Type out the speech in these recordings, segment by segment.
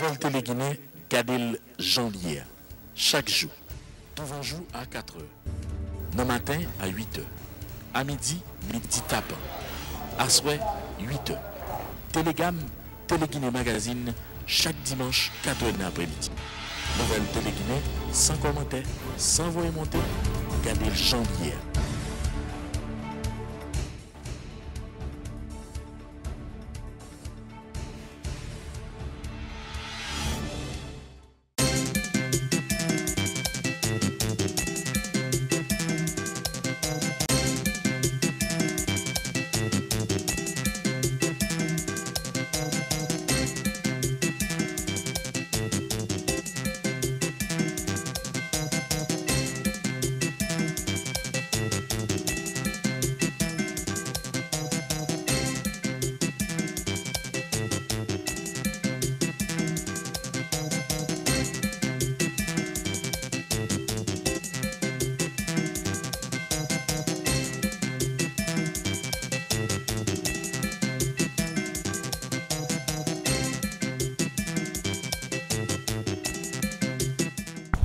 Nouvelle Télé-Guinée, Gadel Janvier. Chaque jour. Tout jour à 4 h. Le matin à 8 h. À midi, midi tapant. À soir, 8 h. Télégamme, Télé-Guinée Magazine, chaque dimanche, 4 h l'après-midi. Nouvelle Télé-Guinée, sans commentaire, sans voix monter, Gadel Janvier.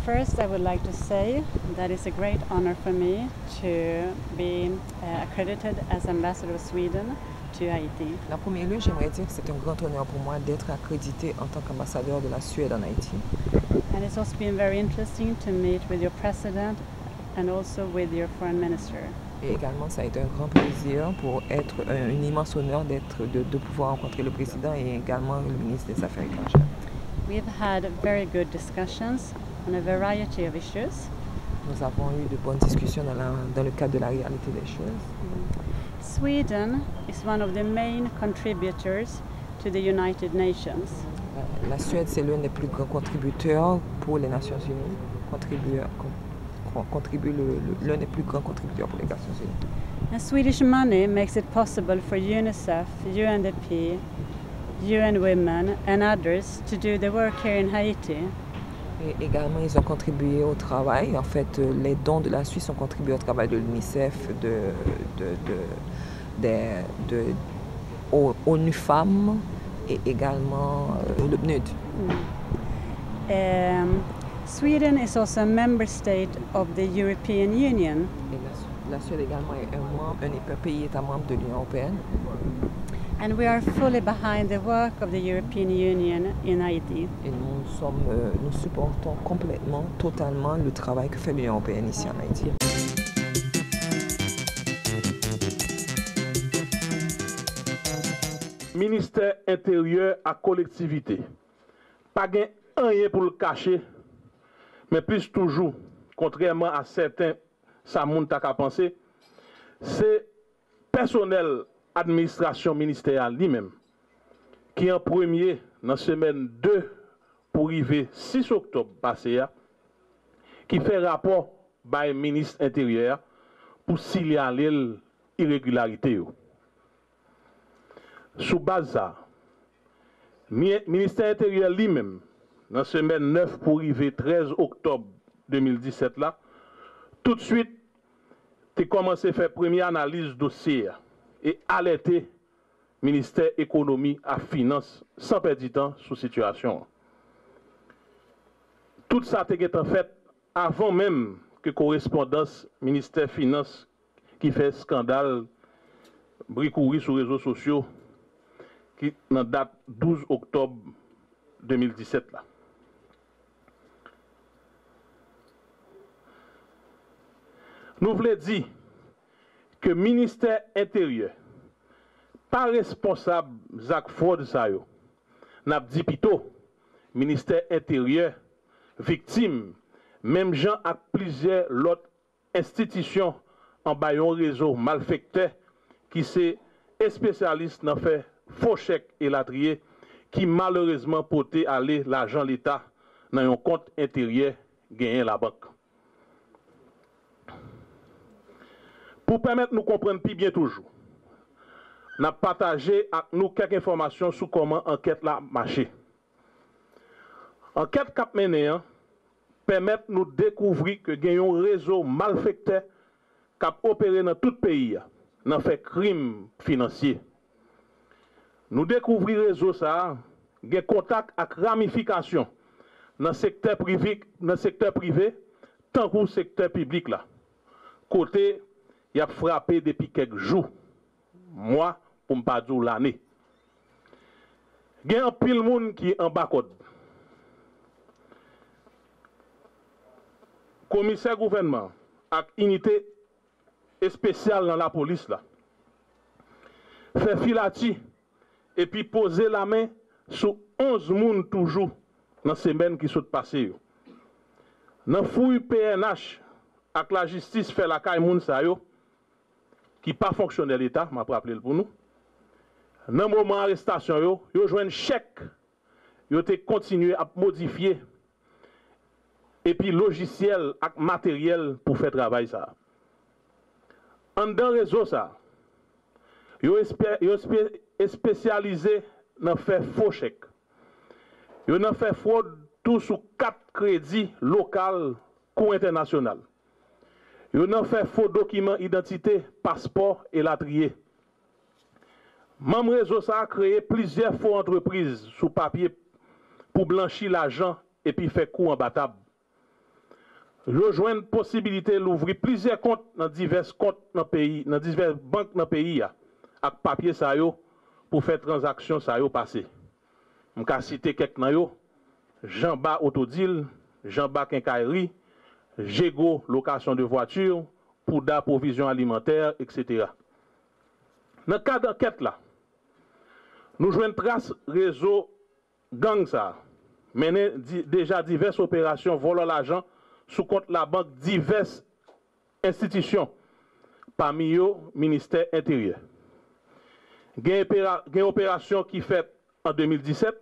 First, I would like to say that it's a great honor for me to be accredited as Ambassador of Sweden to Haiti. En premier lieu, j'aimerais dire que c'est un grand honneur pour moi d'être accrédité en tant qu'ambassadeur de la Suède en Haïti. And it's also been very interesting to meet with your president and also with your foreign minister. Et également, ça a été un grand plaisir pour être un immense honneur de pouvoir rencontrer le président et également le ministre des Affaires étrangères. We've had very good discussions on a variety of issues. Nous avons eu de bonnes discussions dans le cadre de la réalité des choses. Sweden is one of the main contributors to the United Nations. La Suède, c'est l'un des plus grands contributeurs pour les Nations Unies. L'un des plus grands contributeurs pour les Nations Unies. And Swedish money makes it possible for UNICEF, UNDP, UN Women and others to do the work here in Haiti. Et également, ils ont contribué au travail. En fait, les dons de la Suisse ont contribué au travail de l'UNICEF, ONU Femmes et également le PNUD. Sweden is also a member state of the European Union. Et la Suède également est un pays État membre de l'Union européenne. And we are fully behind the work of the European Union in Haiti. Et nous supportons complètement, totalement le travail que fait l'Union européenne ici en Haïti. Ministère intérieur à collectivité. Pas rien pour le cacher, mais plus toujours, contrairement à certains, ça moun ta ka penser, c'est personnel administration ministérielle lui-même qui en premier dans semaine 2 pour arriver 6 octobre passé qui fait rapport par le ministre intérieur pour signaler l'irrégularité. Sous base ça, ministère intérieur lui-même dans semaine 9 pour arriver 13 octobre 2017 là, tout de suite, tu commencé à faire première analyse dossier et alerter ministère économie à finance sans perdre de temps sur situation. Tout ça a été fait avant même que correspondance ministère finance qui fait scandale bricourir sur les réseaux sociaux qui dans date 12 octobre 2017 là. Nous voulons dire que le ministère intérieur pas responsable Zach Ford ça yo. N'a dit plutôt ministère intérieur victime même gens à plusieurs autres institutions en baillon réseau malfecteur qui c'est spécialiste dans fait faux chèque et latrier qui malheureusement porté aller l'argent l'État dans un compte intérieur gagné la banque. Pour permettre de nous comprendre plus bien toujours, nous avons partagé avec nous quelques informations sur comment l'enquête a marché. L'enquête cap mené permet de nous découvrir que il y a un réseau malfecteur qui a opéré dans tout le pays, dans fait crime financier. Nous découvrons réseau ça, gen contact avec ramification dans le secteur privé, tant que le secteur public là. Côté, il a frappé depuis quelques jours. Moi, pour ne pas dire l'année. Il y a un pile monde qui est en bas code. Commissaire gouvernement avec unité spéciale dans la police là. Fait filati et puis poser la main sur 11 moun toujours dans la semaine qui sont passées. Dans fouille PNH avec la justice fait la caille moun sa yo qui pas fonctionner l'état, m'a rappelé pour nous. Dans le moment arrestation yo joine chèque, yo te continuer à modifier et puis logiciel et matériel pour faire travail ça. En dans réseau ça, yo spécialisé dans faire faux chèques. Yo nan fait fraude tout sous 4 crédits locaux ou international. Yo nan fait faux documents identité, passeport et latrier. Même réseau ça a créé plusieurs faux entreprises sous papier pour blanchir l'argent et puis faire coup en battable. Yo joine possibilité d'ouvrir plusieurs comptes dans divers comptes dans pays, dans diverses banques dans pays avec papier ça yo pour faire transaction ça yo passer. Je vais citer quelques noms. Jean-Bas Autodil, Jean-Bas Quincaillerie, Jego Location de voiture, Pouda Provision alimentaire, etc. Dans le cas d'enquête là, nous jouons une trace réseau gang ça, mené déjà diverses opérations volant l'argent sous compte la banque diverses institutions, parmi eux ministère intérieur. Il y a une opération qui fait en 2017,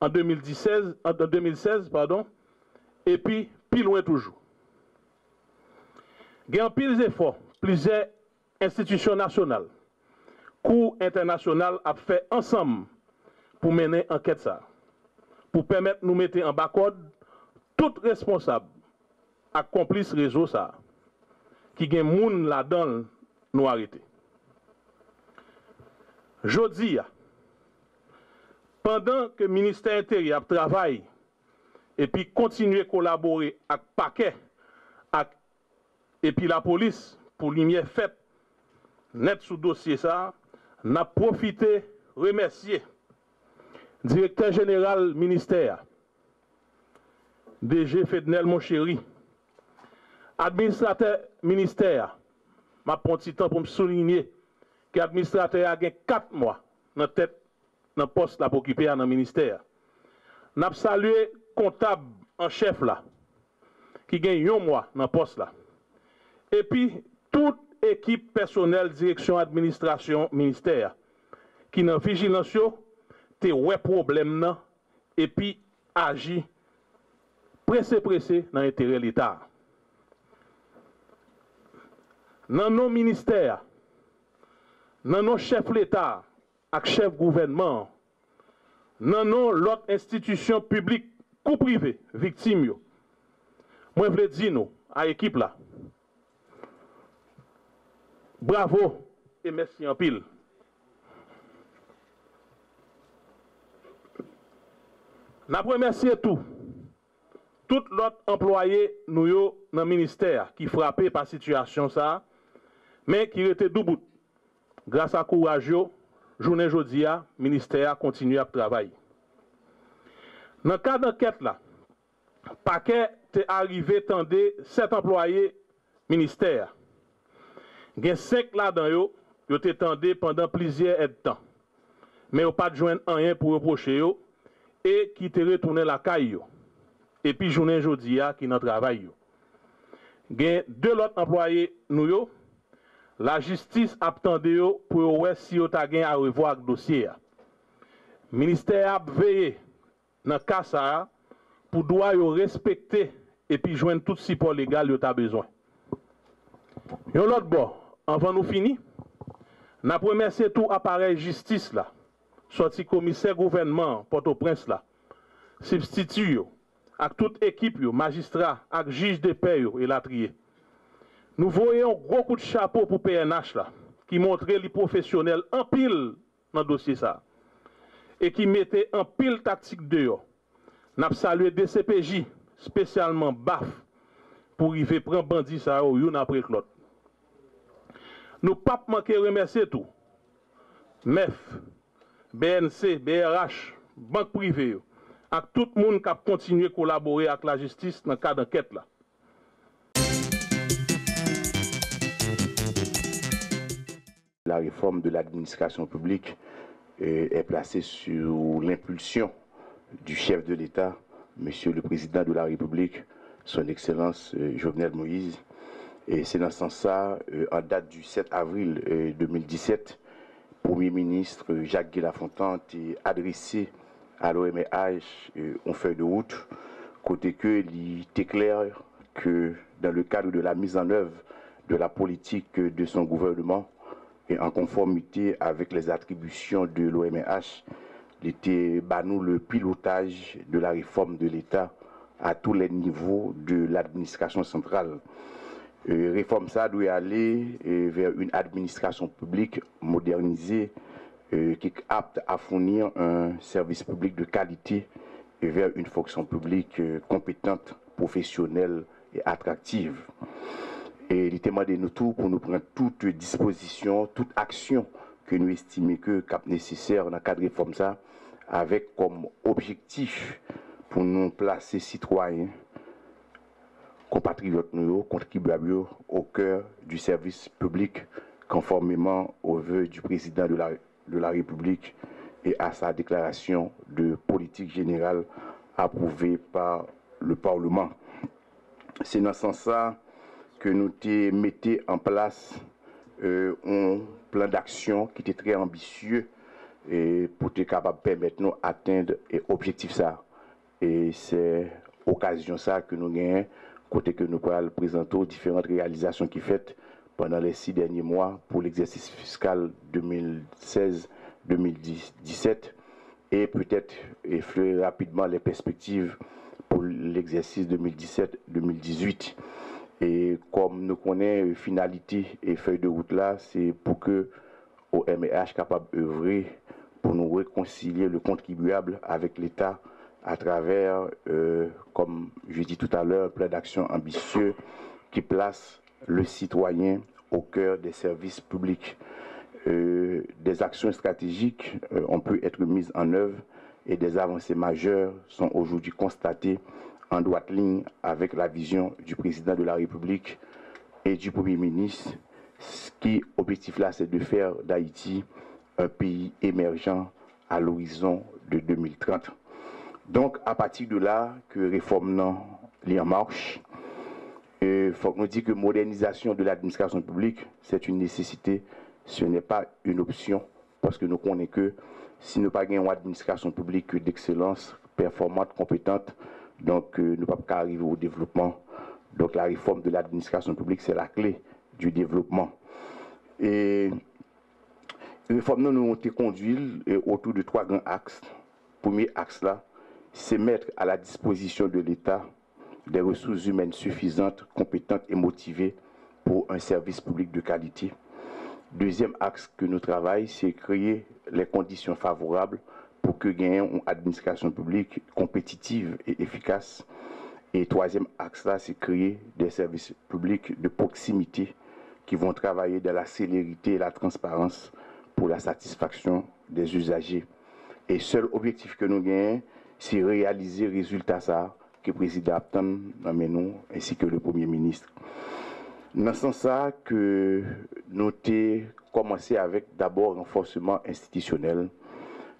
en 2016, pardon, et puis plus loin toujours. Il y a un pile d'efforts, plusieurs institutions nationales, cours internationales a fait ensemble pour mener enquête ça, pour permettre de nous mettre en bas code tout responsable à complice réseau ça, qui gen moun là-dedans nous arrêter. Jodi, pendant que le ministère intérieur travaille et puis continue à collaborer avec le paquet et puis la police pour lumière faite net sous dossier ça, n'a profité remercier directeur général ministère DG Fednel Monchéri, administrateur ministère, m'a pris un petit temps pour me souligner que l'administrateur a gagné 4 mois dans tête dans poste là pour occuper dans le ministère. N'a salué comptable en chef là qui gagne 1 mois dans poste là. Et puis toute équipe personnelle direction administration ministère qui dans vigilance te ouais problème nan et puis agit pressé dans l'intérêt de l'État. Dans nos ministères, dans nos chefs l'État, avec chef gouvernement, dans nos l'autre institution publique ou privée, victime yo. Moi je veux dire nous à l'équipe là. Bravo et merci en pile. N'a remercier tout l'autre employé nous yo dans le ministère qui frappé par situation ça mais qui était debout. Grâce à courage yo, journée jodia, ministère continue à travailler. Dans le cas d'enquête là, paquet est arrivé tendé 7 employés ministère. Gen 5 là-dedans yo te tendé pendant plusieurs temps. Mais yo pas de joindre rien pour reprocher yo et qui te retourné la caille yo. Et puis journée jodia qui dans travail yo. Gen 2 autres employés nous yo, la justice attendé yo pour voir si yo ta gen à revoir le dossier. Ministère a veillé dans cas ça pour doit yo respecter et puis joindre tout support légal yo ta besoin. Yon l'autre bon, avant nous finir, n'a remercié tout appareil justice là, sorti commissaire gouvernement Port-au-Prince là, substitut yo, avec toute équipe yo, magistrat, avec juge de paix yo et latrier. Nous voyons un gros coup de chapeau pour PNH là, qui montre les professionnels en pile dans le dossier ça. et qui mettait en pile tactique dehors. N'a salué DCPJ, spécialement BAF, pour y faire prendre bandit ça yon après l'autre. Nous pas manquer remercier tout. MEF, BNC, BRH, banque privée, avec tout le monde qui a continué à collaborer avec la justice dans le cadre d'enquête là. La réforme de l'administration publique est placée sous l'impulsion du chef de l'État, Monsieur le Président de la République, Son Excellence Jovenel Moïse. Et c'est dans ce sens-là, en date du 7 avril 2017, Premier ministre Jacques Guy-Lafontaine a adressé à l'OMH une feuille de route, côté que il était clair que dans le cadre de la mise en œuvre de la politique de son gouvernement, et en conformité avec les attributions de l'OMH, il était banou le pilotage de la réforme de l'État à tous les niveaux de l'administration centrale. Réforme ça doit aller vers une administration publique modernisée qui est apte à fournir un service public de qualité et vers une fonction publique compétente, professionnelle et attractive. Et il était demandé nous tous pour nous prendre toute disposition, toute action que nous estimons que cap nécessaire dans le cadre de réforme ça, avec comme objectif pour nous placer citoyens, compatriotes, contribuables au cœur du service public, conformément aux vœux du président de la République et à sa déclaration de politique générale approuvée par le Parlement. C'est dans ce sens-là que nous mettons en place un plan d'action qui était très ambitieux et pour être capable de permettre nous d'atteindre l'objectif ça. Et c'est occasion ça que nous gagnons, côté que nous pourrons présenter différentes réalisations qui sont faites pendant les 6 derniers mois pour l'exercice fiscal 2016-2017 et peut-être effleurer rapidement les perspectives pour l'exercice 2017-2018. Et comme nous connaissons finalité et feuille de route là, c'est pour que OMH capable d'œuvrer pour nous réconcilier le contribuable avec l'État à travers, comme je dis tout à l'heure, un plan d'action ambitieux qui place le citoyen au cœur des services publics. Des actions stratégiques ont pu être mises en œuvre et des avancées majeures sont aujourd'hui constatées en droite ligne avec la vision du président de la République et du Premier ministre, ce qui, objectif là, c'est de faire d'Haïti un pays émergent à l'horizon de 2030. Donc, à partir de là, que réforme est en marche, il faut nous dire que modernisation de l'administration publique, c'est une nécessité, ce n'est pas une option, parce que nous connaissons que si nous n'avons pas une administration publique d'excellence, performante, compétente, donc nous ne pouvons pas arriver au développement. Donc la réforme de l'administration publique, c'est la clé du développement. Et la réforme nous ont été conduite autour de 3 grands axes. Premier axe là, c'est mettre à la disposition de l'État des ressources humaines suffisantes, compétentes et motivées pour un service public de qualité. Deuxième axe que nous travaillons, c'est créer les conditions favorables pour que gagnons une administration publique compétitive et efficace. Et troisième axe là, c'est créer des services publics de proximité qui vont travailler dans la célérité et la transparence pour la satisfaction des usagers. Et seul objectif que nous gagnons, c'est réaliser le résultat ça que le président attend nous ainsi que le Premier ministre. Dans ce sens-là que nous avons commencé avec d'abord renforcement institutionnel.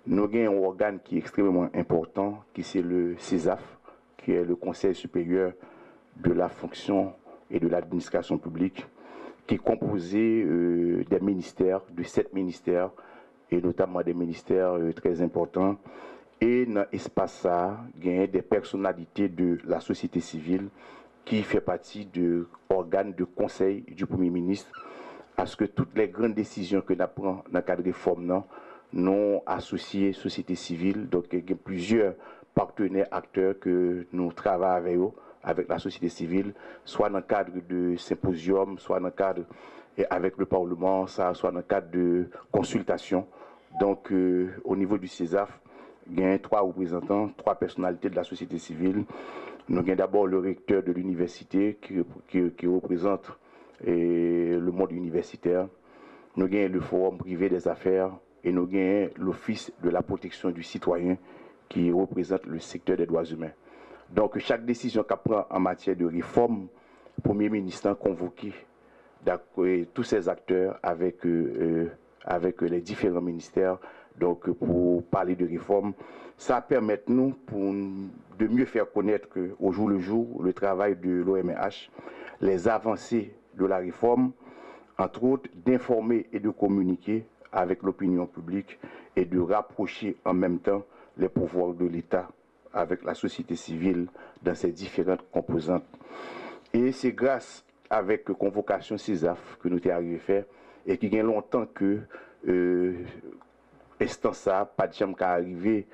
Nous avons un organe qui est extrêmement important, qui c'est le CESAF, qui est le Conseil supérieur de la fonction et de l'administration publique, qui est composé des ministères, de 7 ministères, et notamment des ministères très importants. Et dans l'espace ça, il y a des personnalités de la société civile qui fait partie de l'organe de conseil du Premier ministre, à ce que toutes les grandes décisions que nous prenons dans le cadre de réforme non associées société civile. Donc il y a plusieurs partenaires, acteurs que nous travaillons avec la société civile, soit dans le cadre de symposium, soit dans le cadre avec le Parlement, soit dans le cadre de consultation. Donc au niveau du CESAF, il y a 3 représentants, 3 personnalités de la société civile. Nous avons d'abord le recteur de l'université qui représente le monde universitaire. Nous avons le forum privé des affaires et nous avons l'office de la protection du citoyen qui représente le secteur des droits humains. Donc chaque décision qu'on prend en matière de réforme, le Premier ministre a convoqué tous ces acteurs avec les différents ministères donc, pour parler de réforme. Ça permet nous de mieux faire connaître au jour le jour le travail de l'OMH, les avancées de la réforme, entre autres d'informer et de communiquer avec l'opinion publique et de rapprocher en même temps les pouvoirs de l'État avec la société civile dans ses différentes composantes. Et c'est grâce avec convocation CESAF que nous sommes arrivés à faire et qui gagne longtemps que instant ça, pas de chambre qui arrivé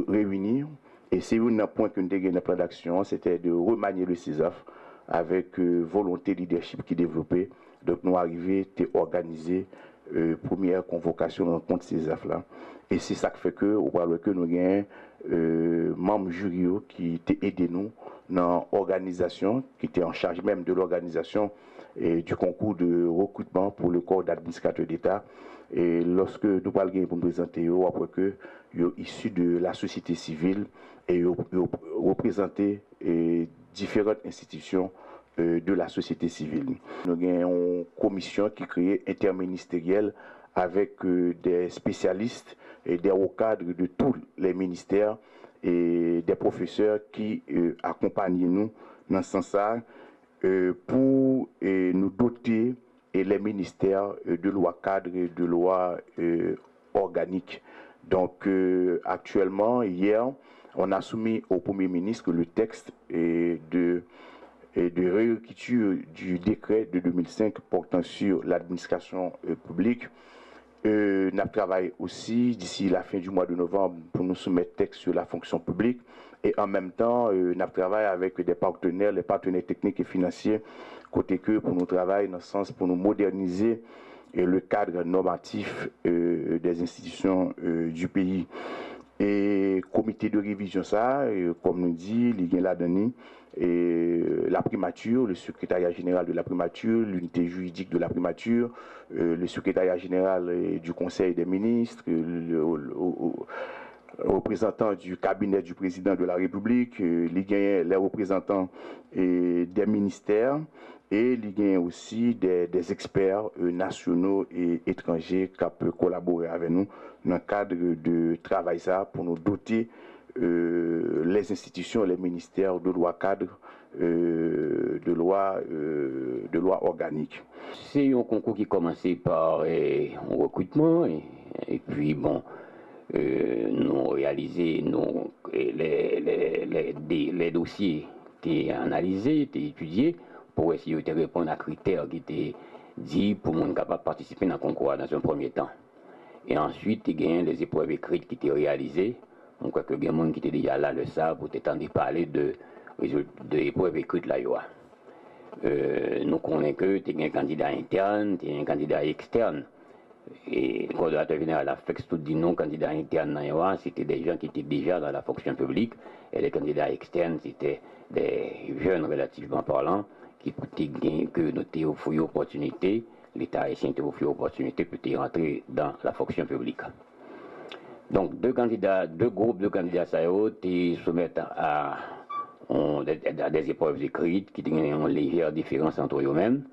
réunir. Et c'est un point que nous avons dans plan d'action, c'était de remanier le CESAF avec volonté leadership qui développait. Donc nous arrivés à organiser première convocation rencontre CESAF là. Et c'est ça qui fait que nous avons membres jury qui étaient aidés nous dans l'organisation, qui étaient en charge même de l'organisation du concours de recrutement pour le corps d'administrateur d'État. Et lorsque nous parlons pour nous présenter, après que issus de la société civile et représenter différentes institutions de la société civile. Nous avons une commission qui est créée interministérielle avec des spécialistes et des hauts cadres de tous les ministères et des professeurs qui accompagnent nous dans ce sens-là pour nous doter et les ministères de lois cadres et de lois organiques. Donc actuellement, hier, on a soumis au Premier ministre le texte de réécriture du décret de 2005 portant sur l'administration publique. Nous travaillons aussi d'ici la fin du mois de novembre pour nous soumettre texte sur la fonction publique et en même temps nous travaillons avec des partenaires, les partenaires techniques et financiers côté que pour nous travailler dans le sens pour nous moderniser le cadre normatif des institutions du pays. Et comité de révision ça, comme nous dit, il y a là-dedans la primature, le secrétariat général de la primature, l'unité juridique de la primature, le secrétariat général du conseil des ministres, le représentant du cabinet du président de la République, les représentants des ministères et il y a aussi des experts nationaux et étrangers qui peuvent collaborer avec nous dans le cadre de travail ça pour nous doter les institutions, les ministères de loi cadre, de loi organique. C'est un concours qui commençait par un recrutement et puis bon, nous réalisé les dossiers étaient analysés, étaient étudiés pour essayer de répondre à critères qui étaient dits pour monde capable de participer dans le concours dans un premier temps. Et ensuite, il y a les épreuves écrites qui étaient réalisées. On croit que il y a des gens qui étaient déjà là, le savent, pour t'entendre parler de l'épreuve écrite là. Nous connaissons que tu es un candidat interne, tu es un candidat externe. Et le coordonnateur général a fait tout dit non, candidat interne, c'était des gens qui étaient déjà dans la fonction publique. Et les candidats externes, c'était des jeunes relativement parlant qui nous ont offert l'opportunité, l'État haïtien a offert l'opportunité pour rentrer dans la fonction publique. Donc deux groupes de candidats qui soumettent à des épreuves écrites qui ont une légère différence entre eux-mêmes.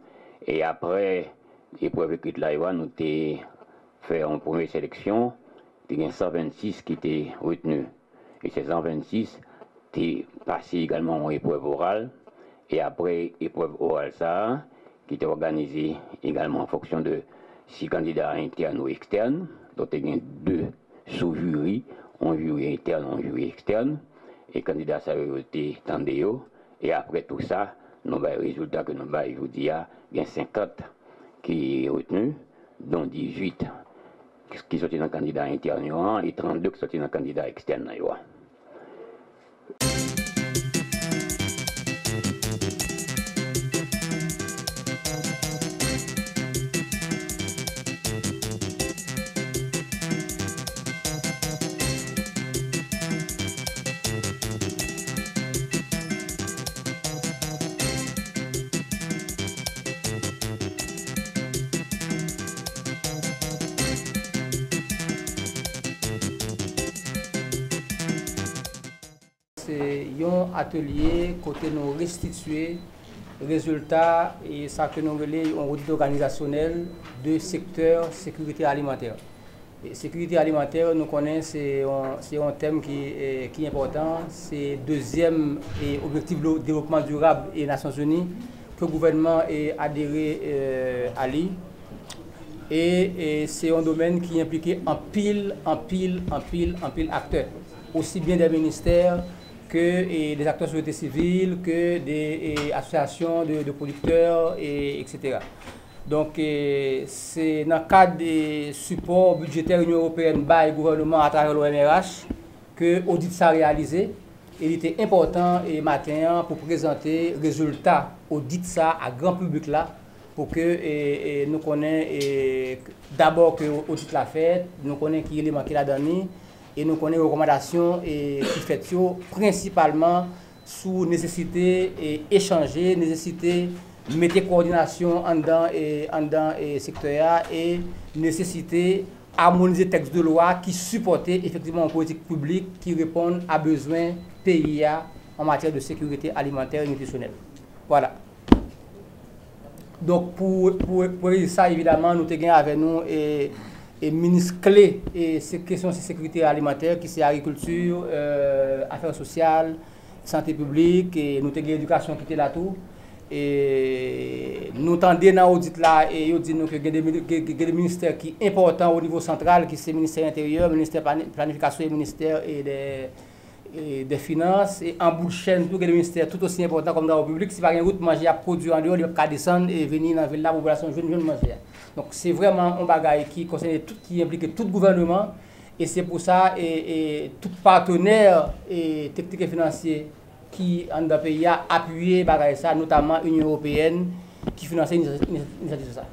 Et après l'épreuve écrite là, nous avons fait une première sélection, il y a 126 qui étaient retenus. Et ces 126 étaient passés également en épreuve orale. Et après épreuve orale, ça, qui était organisée également en fonction de 6 candidats internes ou externes. Donc il y a 2 sous-jurys, un jury interne, un jury externe. Et candidats, ça a été tendéo. Et après tout ça, nous avons le résultat que nous avons, je vous dis, il y a 50 qui sont retenus, dont 18 qui sont dans le candidat interne et 32 qui sont dans le candidat externe. c'est un atelier côté nous restituer résultats et ça que nous relais un audit organisationnel de secteur sécurité alimentaire. Et sécurité alimentaire, nous connaissons, c'est un thème qui est important. C'est le deuxième objectif de développement durable des Nations Unies que le gouvernement a adhéré à lui. Et c'est un domaine qui implique en pile acteurs, aussi bien des ministères que des acteurs de société civile, que des associations de producteurs, etc. Donc, c'est dans le cadre des supports budgétaires de l'Union européenne par le gouvernement à travers l'OMRH que l'audit s'est réalisé. Il était important et matin pour présenter les résultats audit ça à grand public là pour que nous connaissions d'abord que l'audit l'a fait, nous connaissions qui élément qu'il a donné et nous connaissons les recommandations qui faites principalement sous nécessité d'échanger, nécessité mettre coordination en dedans et secteur et nécessité harmoniser texte de loi qui supportait effectivement une politique publique qui répond à besoins pays en matière de sécurité alimentaire et nutritionnelle. Voilà. Donc pour ça évidemment nous avons avec nous et ministre clé et ces questions de sécurité alimentaire qui c'est agriculture, affaires sociales, santé publique et nous avons l'éducation qui était là tout. Et nous entendons dans l'audit là et nous disons que il y a des ministères qui sont importants au niveau central, qui c'est le ministère intérieur, le ministère planification et le ministère des finances et en bout de chaîne tout les ministères tout aussi important comme dans le public. Si par une route manger à produire en dehors, il peut descendre et venir dans la ville la population jeune manger. Donc c'est vraiment un bagage qui concerne tout, qui implique tout le gouvernement et c'est pour ça et tout partenaire et technique et financier qui en dans pays a appuyé ça, notamment l'Union européenne qui finance l'initiative de ça.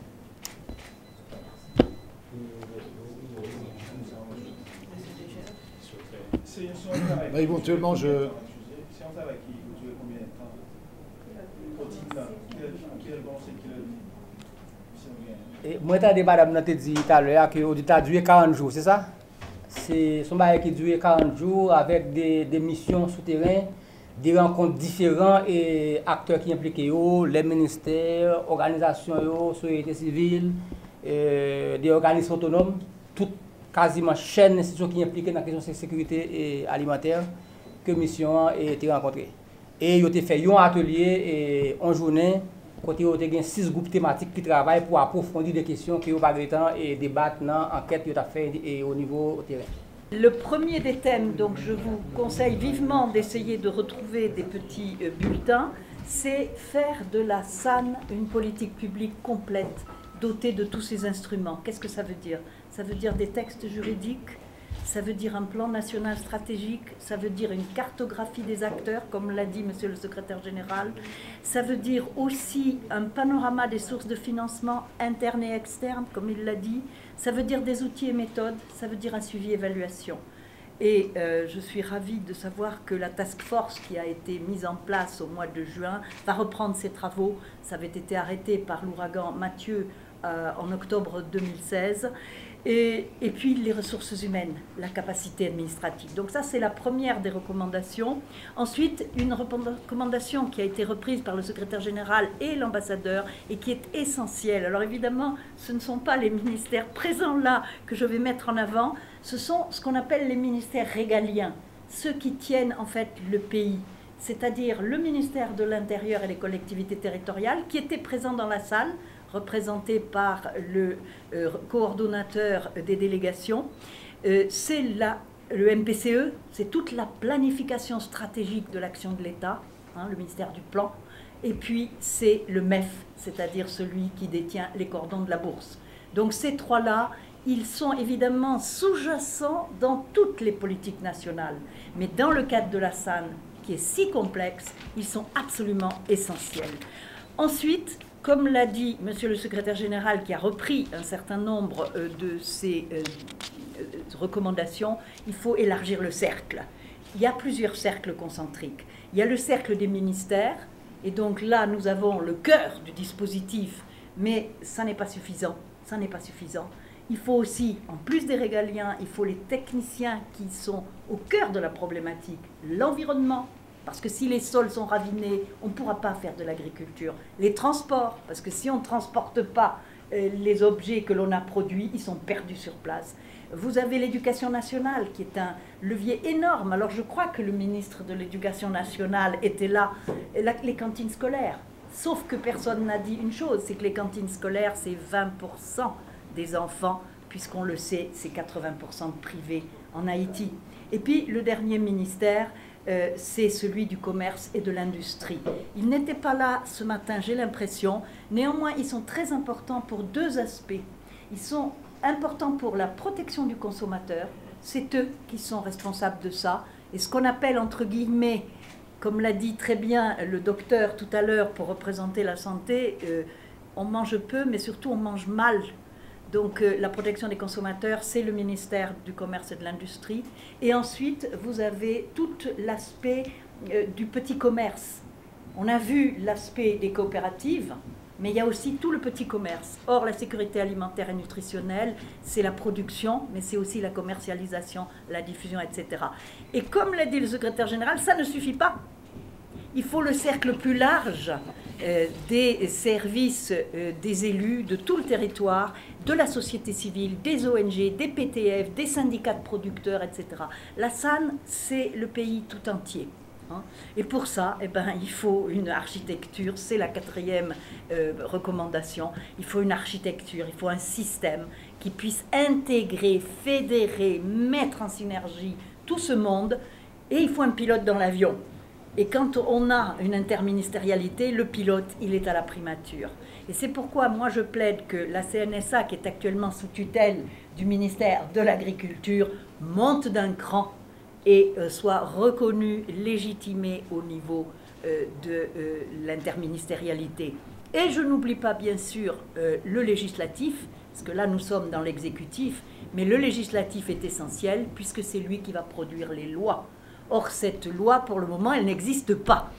Bah, éventuellement, C'est un travail qui dure combien de temps? Moi, je t'ai madame dit tout à l'heure que l'audit a duré 40 jours, c'est ça? C'est son travail qui dure 40 jours avec des missions souterraines, des rencontres différents et acteurs qui impliquent, les ministères, organisations, société civile, des organismes autonomes, toutes quasiment chaîne d'institutions qui impliquent dans la question de sécurité alimentaire que mission a été rencontrée. Et il a fait un atelier en journée, côté il y a 6 groupes thématiques qui travaillent pour approfondir des questions qui ont pas de temps et débattre dans l'enquête qui a fait au niveau terrain. Le premier des thèmes, donc je vous conseille vivement d'essayer de retrouver des petits bulletins, c'est faire de la SAN une politique publique complète, dotée de tous ces instruments. Qu'est-ce que ça veut dire? Ça veut dire des textes juridiques, ça veut dire un plan national stratégique, ça veut dire une cartographie des acteurs, comme l'a dit Monsieur le Secrétaire Général, ça veut dire aussi un panorama des sources de financement internes et externes, comme il l'a dit, ça veut dire des outils et méthodes, ça veut dire un suivi-évaluation. Et je suis ravie de savoir que la task force qui a été mise en place au mois de juin va reprendre ses travaux. Ça avait été arrêté par l'ouragan Mathieu en octobre 2016. Et puis les ressources humaines, la capacité administrative. Donc ça, c'est la première des recommandations. Ensuite, une recommandation qui a été reprise par le secrétaire général et l'ambassadeur et qui est essentielle. Alors évidemment, ce ne sont pas les ministères présents là que je vais mettre en avant, ce sont ce qu'on appelle les ministères régaliens, ceux qui tiennent en fait le pays, c'est-à-dire le ministère de l'Intérieur et les collectivités territoriales qui étaient présents dans la salle, représenté par le coordonnateur des délégations. C'est le MPCE, c'est toute la planification stratégique de l'action de l'État, hein, le ministère du Plan. Et puis c'est le MEF, c'est-à-dire celui qui détient les cordons de la bourse. Donc ces trois-là, ils sont évidemment sous-jacents dans toutes les politiques nationales. Mais dans le cadre de la SAN, qui est si complexe, ils sont absolument essentiels. Ensuite, comme l'a dit Monsieur le Secrétaire Général, qui a repris un certain nombre de ces recommandations, il faut élargir le cercle. Il y a plusieurs cercles concentriques. Il y a le cercle des ministères, et donc là, nous avons le cœur du dispositif, mais ça n'est pas suffisant. Ça n'est pas suffisant. il faut aussi, en plus des régaliens, il faut les techniciens qui sont au cœur de la problématique, l'environnement, parce que si les sols sont ravinés, on ne pourra pas faire de l'agriculture. Les transports, parce que si on ne transporte pas les objets que l'on a produits, ils sont perdus sur place. Vous avez l'éducation nationale qui est un levier énorme. Alors je crois que le ministre de l'Éducation nationale était là, les cantines scolaires. Sauf que personne n'a dit une chose, c'est que les cantines scolaires, c'est 20% des enfants, puisqu'on le sait, c'est 80% de privés en Haïti. Et puis le dernier ministère, c'est celui du commerce et de l'industrie. Ils n'étaient pas là ce matin, j'ai l'impression. Néanmoins, ils sont très importants pour deux aspects. Ils sont importants pour la protection du consommateur. C'est eux qui sont responsables de ça. Et ce qu'on appelle, entre guillemets, comme l'a dit très bien le docteur tout à l'heure pour représenter la santé, on mange peu, mais surtout on mange mal. Donc la protection des consommateurs, c'est le ministère du Commerce et de l'Industrie. Et ensuite, vous avez tout l'aspect du petit commerce. On a vu l'aspect des coopératives, mais il y a aussi tout le petit commerce. Or, la sécurité alimentaire et nutritionnelle, c'est la production, mais c'est aussi la commercialisation, la diffusion, etc. Et comme l'a dit le secrétaire général, ça ne suffit pas. Il faut le cercle plus large des services des élus de tout le territoire, de la société civile, des ONG, des PTF, des syndicats de producteurs, etc. La SAN, c'est le pays tout entier. Et pour ça, il faut une architecture, c'est la 4e recommandation, il faut une architecture, il faut un système qui puisse intégrer, fédérer, mettre en synergie tout ce monde, et il faut un pilote dans l'avion. Et quand on a une interministérialité, le pilote, il est à la primature. Et c'est pourquoi moi je plaide que la CNSA, qui est actuellement sous tutelle du ministère de l'Agriculture, monte d'un cran et soit reconnue, légitimée au niveau de l'interministérialité. Et je n'oublie pas bien sûr le législatif, parce que là nous sommes dans l'exécutif, mais le législatif est essentiel puisque c'est lui qui va produire les lois. Or, cette loi, pour le moment, elle n'existe pas.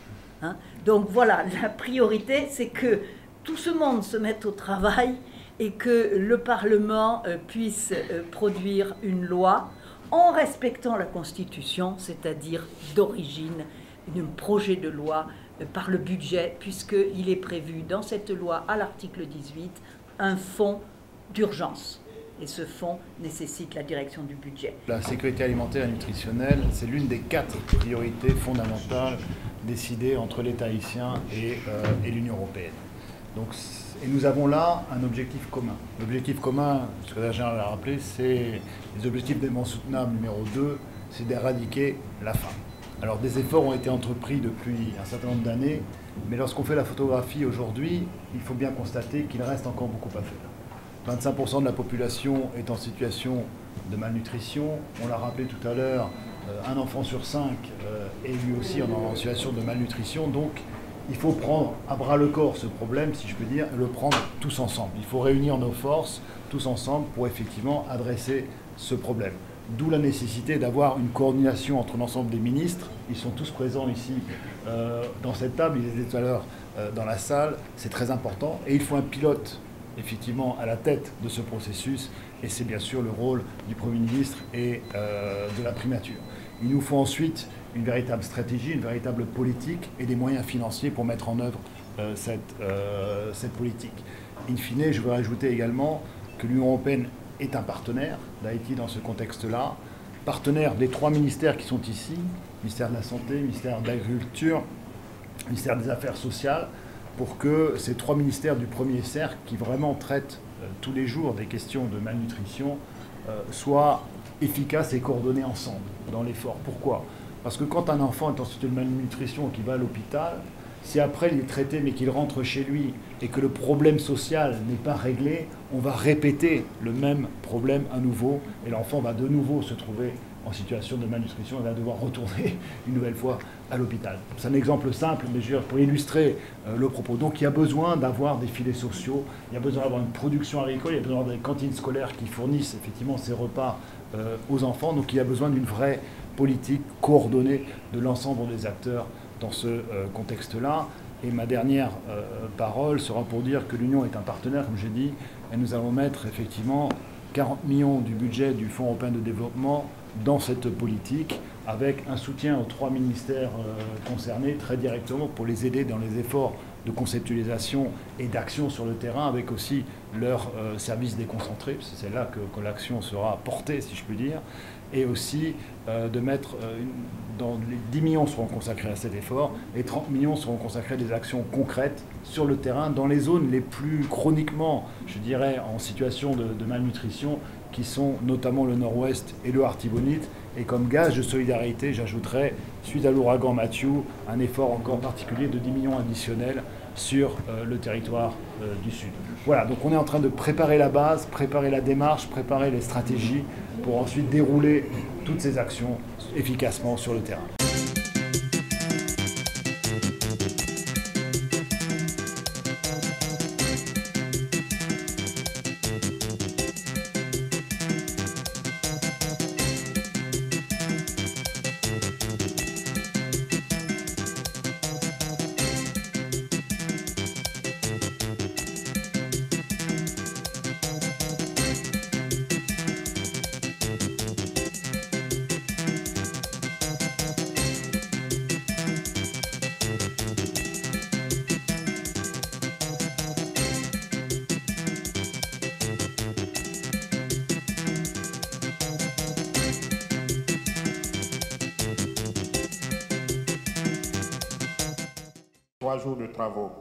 Donc voilà, la priorité, c'est que tout ce monde se mette au travail et que le Parlement puisse produire une loi en respectant la Constitution, c'est-à-dire d'origine, un projet de loi par le budget, puisqu'il est prévu dans cette loi, à l'article 18, un fonds d'urgence. Et ce fonds nécessite la direction du budget. La sécurité alimentaire et nutritionnelle, c'est l'une des 4 priorités fondamentales décidées entre l'État haïtien et l'Union européenne. Donc, et nous avons là un objectif commun. L'objectif commun, le secrétaire général l'a rappelé, c'est les objectifs d'éléments soutenables numéro 2, c'est d'éradiquer la faim. Alors des efforts ont été entrepris depuis un certain nombre d'années, mais lorsqu'on fait la photographie aujourd'hui, il faut bien constater qu'il reste encore beaucoup à faire. 25% de la population est en situation de malnutrition. On l'a rappelé tout à l'heure, un enfant sur 5 est lui aussi en situation de malnutrition. Donc, il faut prendre à bras le corps ce problème, si je peux dire, et le prendre tous ensemble. Il faut réunir nos forces tous ensemble pour effectivement adresser ce problème. D'où la nécessité d'avoir une coordination entre l'ensemble des ministres. Ils sont tous présents ici dans cette table, ils étaient tout à l'heure dans la salle. C'est très important. Et il faut un pilote effectivement à la tête de ce processus, et c'est bien sûr le rôle du Premier ministre et de la primature. Il nous faut ensuite une véritable stratégie, une véritable politique et des moyens financiers pour mettre en œuvre cette politique. In fine, je veux rajouter également que l'Union européenne est un partenaire d'Haïti dans ce contexte-là, partenaire des 3 ministères qui sont ici, ministère de la Santé, ministère de l'Agriculture, ministère des Affaires sociales, pour que ces 3 ministères du premier cercle, qui vraiment traitent tous les jours des questions de malnutrition, soient efficaces et coordonnés ensemble dans l'effort. Pourquoi ? Parce que quand un enfant est en situation de malnutrition et qu'il va à l'hôpital, si après il est traité mais qu'il rentre chez lui et que le problème social n'est pas réglé, on va répéter le même problème à nouveau et l'enfant va de nouveau se trouver en situation de malnutrition et va devoir retourner une nouvelle fois à l'hôpital. C'est un exemple simple, mais je veux dire, pour illustrer le propos. Donc il y a besoin d'avoir des filets sociaux, il y a besoin d'avoir une production agricole, il y a besoin d'avoir des cantines scolaires qui fournissent effectivement ces repas aux enfants. Donc il y a besoin d'une vraie politique coordonnée de l'ensemble des acteurs dans ce contexte-là. Et ma dernière parole sera pour dire que l'Union est un partenaire, comme j'ai dit, et nous allons mettre effectivement 40 millions du budget du Fonds européen de développement dans cette politique, avec un soutien aux 3 ministères concernés très directement pour les aider dans les efforts de conceptualisation et d'action sur le terrain, avec aussi leur service déconcentré, parce que c'est là que l'action sera portée, si je puis dire, et aussi de mettre, dans les 10 millions seront consacrés à cet effort, et 30 millions seront consacrés à des actions concrètes sur le terrain, dans les zones les plus chroniquement, je dirais, en situation de malnutrition, qui sont notamment le Nord-Ouest et le Artibonite. Et comme gage de solidarité, j'ajouterai, suite à l'ouragan Matthew, un effort encore particulier de 10 millions additionnels sur le territoire du Sud. Voilà, donc on est en train de préparer la base, préparer la démarche, préparer les stratégies pour ensuite dérouler toutes ces actions efficacement sur le terrain. Jours de travaux.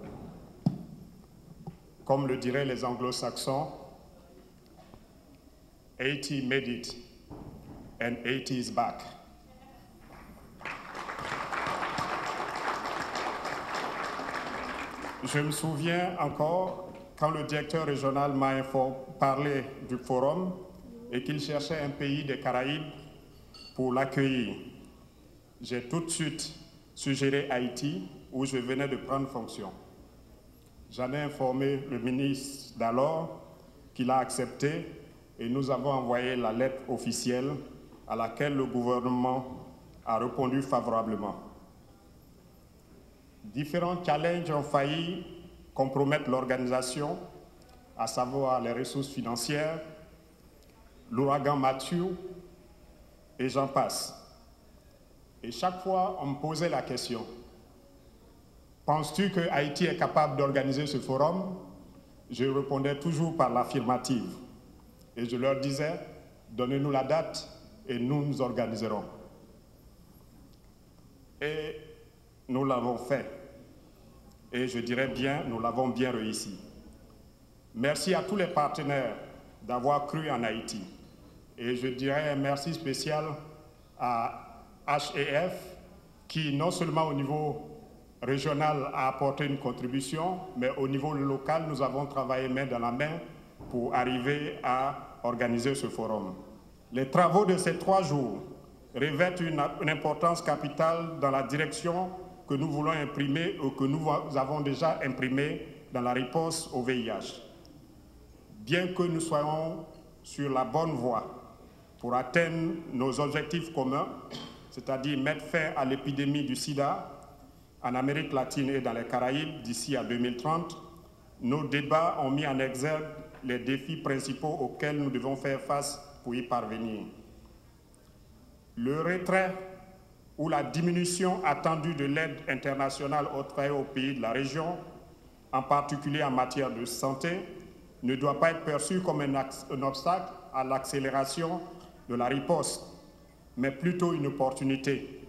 Comme le diraient les anglo-saxons, 80 made it and 80 is back. Je me souviens encore quand le directeur régional m'a parlé du forum et qu'il cherchait un pays des Caraïbes pour l'accueillir. J'ai tout de suite suggéré Haïti, où je venais de prendre fonction. J'en ai informé le ministre d'alors, qu'il a accepté, et nous avons envoyé la lettre officielle à laquelle le gouvernement a répondu favorablement. Différents challenges ont failli compromettre l'organisation, à savoir les ressources financières, l'ouragan Matthew, et j'en passe. Et chaque fois, on me posait la question: penses-tu que Haïti est capable d'organiser ce forum? Je répondais toujours par l'affirmative. Et je leur disais, donnez-nous la date et nous nous organiserons. Et nous l'avons fait. Et je dirais bien, nous l'avons bien réussi. Merci à tous les partenaires d'avoir cru en Haïti. Et je dirais un merci spécial à HEF, qui non seulement au niveau régional a apporté une contribution, mais au niveau local, nous avons travaillé main dans la main pour arriver à organiser ce forum. Les travaux de ces 3 jours revêtent une importance capitale dans la direction que nous voulons imprimer ou que nous avons déjà imprimé dans la réponse au VIH. Bien que nous soyons sur la bonne voie pour atteindre nos objectifs communs, c'est-à-dire mettre fin à l'épidémie du sida en Amérique latine et dans les Caraïbes d'ici à 2030, nos débats ont mis en exergue les défis principaux auxquels nous devons faire face pour y parvenir. Le retrait ou la diminution attendue de l'aide internationale octroyée aux pays de la région, en particulier en matière de santé, ne doit pas être perçu comme un obstacle à l'accélération de la riposte, mais plutôt une opportunité.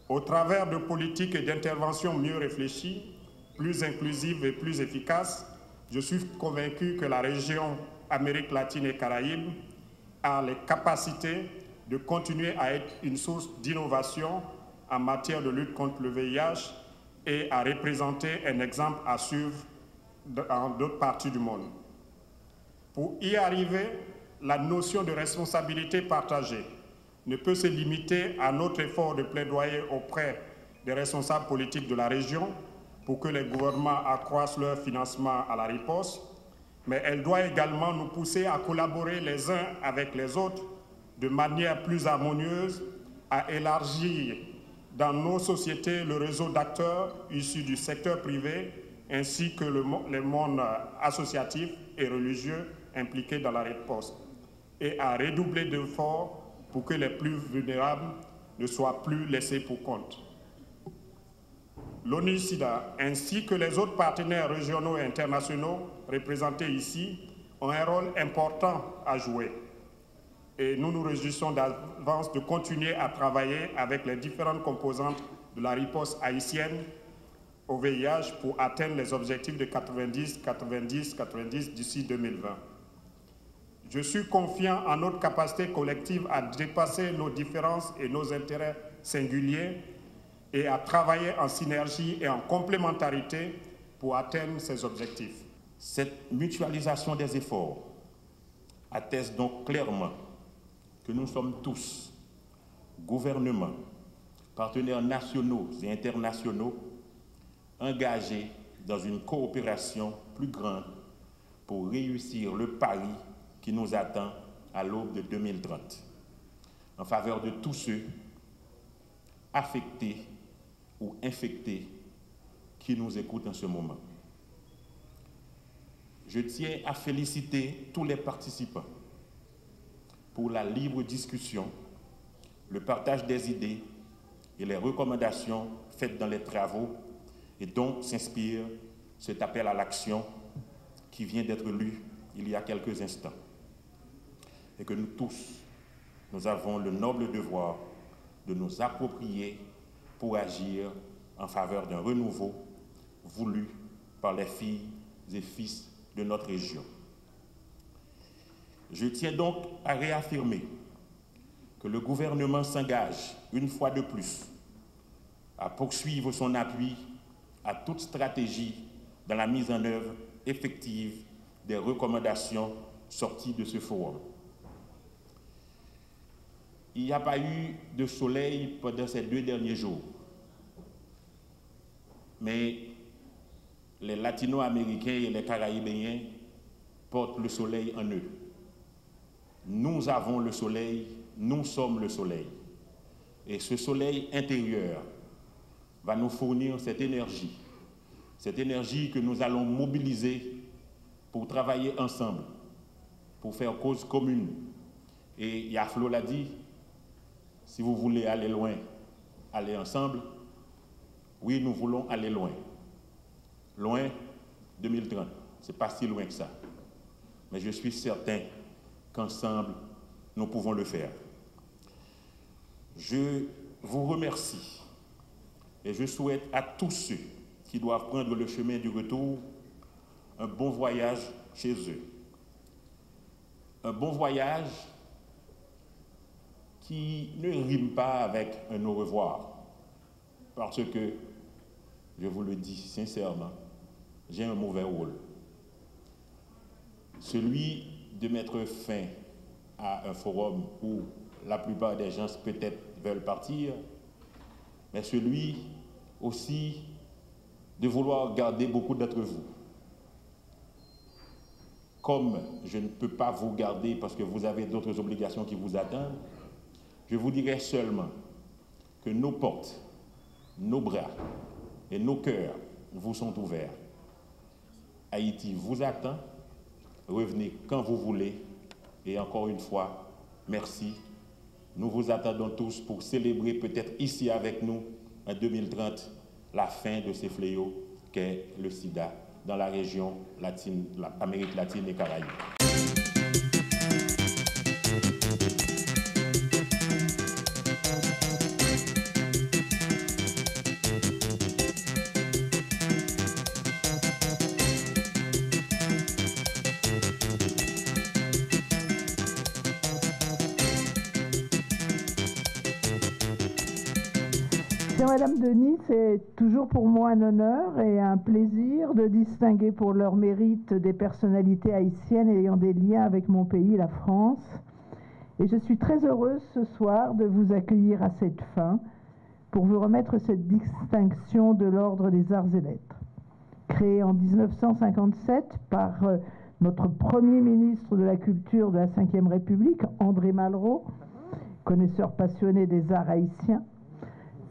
Au travers de politiques et d'interventions mieux réfléchies, plus inclusives et plus efficaces, je suis convaincu que la région Amérique latine et Caraïbes a les capacités de continuer à être une source d'innovation en matière de lutte contre le VIH et à représenter un exemple à suivre dans d'autres parties du monde. Pour y arriver, la notion de responsabilité partagée ne peut se limiter à notre effort de plaidoyer auprès des responsables politiques de la région pour que les gouvernements accroissent leur financement à la riposte, mais elle doit également nous pousser à collaborer les uns avec les autres de manière plus harmonieuse, à élargir dans nos sociétés le réseau d'acteurs issus du secteur privé ainsi que le monde associatif et religieux impliqués dans la riposte et à redoubler d'efforts pour que les plus vulnérables ne soient plus laissés pour compte. L'ONU-SIDA ainsi que les autres partenaires régionaux et internationaux représentés ici ont un rôle important à jouer. Et nous nous réjouissons d'avance de continuer à travailler avec les différentes composantes de la riposte haïtienne au VIH pour atteindre les objectifs de 90-90-90 d'ici 2020. Je suis confiant en notre capacité collective à dépasser nos différences et nos intérêts singuliers et à travailler en synergie et en complémentarité pour atteindre ces objectifs. Cette mutualisation des efforts atteste donc clairement que nous sommes tous, gouvernements, partenaires nationaux et internationaux, engagés dans une coopération plus grande pour réussir le pari qui nous attend à l'aube de 2030, en faveur de tous ceux affectés ou infectés qui nous écoutent en ce moment. Je tiens à féliciter tous les participants pour la libre discussion, le partage des idées et les recommandations faites dans les travaux et dont s'inspire cet appel à l'action qui vient d'être lu il y a quelques instants. Et que nous tous, nous avons le noble devoir de nous approprier pour agir en faveur d'un renouveau voulu par les filles et fils de notre région. Je tiens donc à réaffirmer que le gouvernement s'engage une fois de plus à poursuivre son appui à toute stratégie dans la mise en œuvre effective des recommandations sorties de ce forum. Il n'y a pas eu de soleil pendant ces 2 derniers jours, mais les latino-américains et les caraïbéens portent le soleil en eux. Nous avons le soleil, nous sommes le soleil. Et ce soleil intérieur va nous fournir cette énergie que nous allons mobiliser pour travailler ensemble, pour faire cause commune. Et Yaflo l'a dit, si vous voulez aller loin, allez ensemble. Oui, nous voulons aller loin. Loin, 2030, ce n'est pas si loin que ça. Mais je suis certain qu'ensemble, nous pouvons le faire. Je vous remercie et je souhaite à tous ceux qui doivent prendre le chemin du retour un bon voyage chez eux. Un bon voyage qui ne rime pas avec un au revoir. Parce que, je vous le dis sincèrement, j'ai un mauvais rôle. Celui de mettre fin à un forum où la plupart des gens peut-être veulent partir, mais celui aussi de vouloir garder beaucoup d'entre vous. Comme je ne peux pas vous garder parce que vous avez d'autres obligations qui vous attendent, je vous dirai seulement que nos portes, nos bras et nos cœurs vous sont ouverts. Haïti vous attend, revenez quand vous voulez et encore une fois, merci. Nous vous attendons tous pour célébrer peut-être ici avec nous en 2030 la fin de ces fléaux qu'est le sida dans la région latine, l'Amérique latine et Caraïbes. Madame Denis, c'est toujours pour moi un honneur et un plaisir de distinguer pour leur mérite des personnalités haïtiennes ayant des liens avec mon pays, la France. Et je suis très heureuse ce soir de vous accueillir à cette fin pour vous remettre cette distinction de l'Ordre des Arts et Lettres. Créée en 1957 par notre premier ministre de la Culture de la Ve République, André Malraux, connaisseur passionné des arts haïtiens.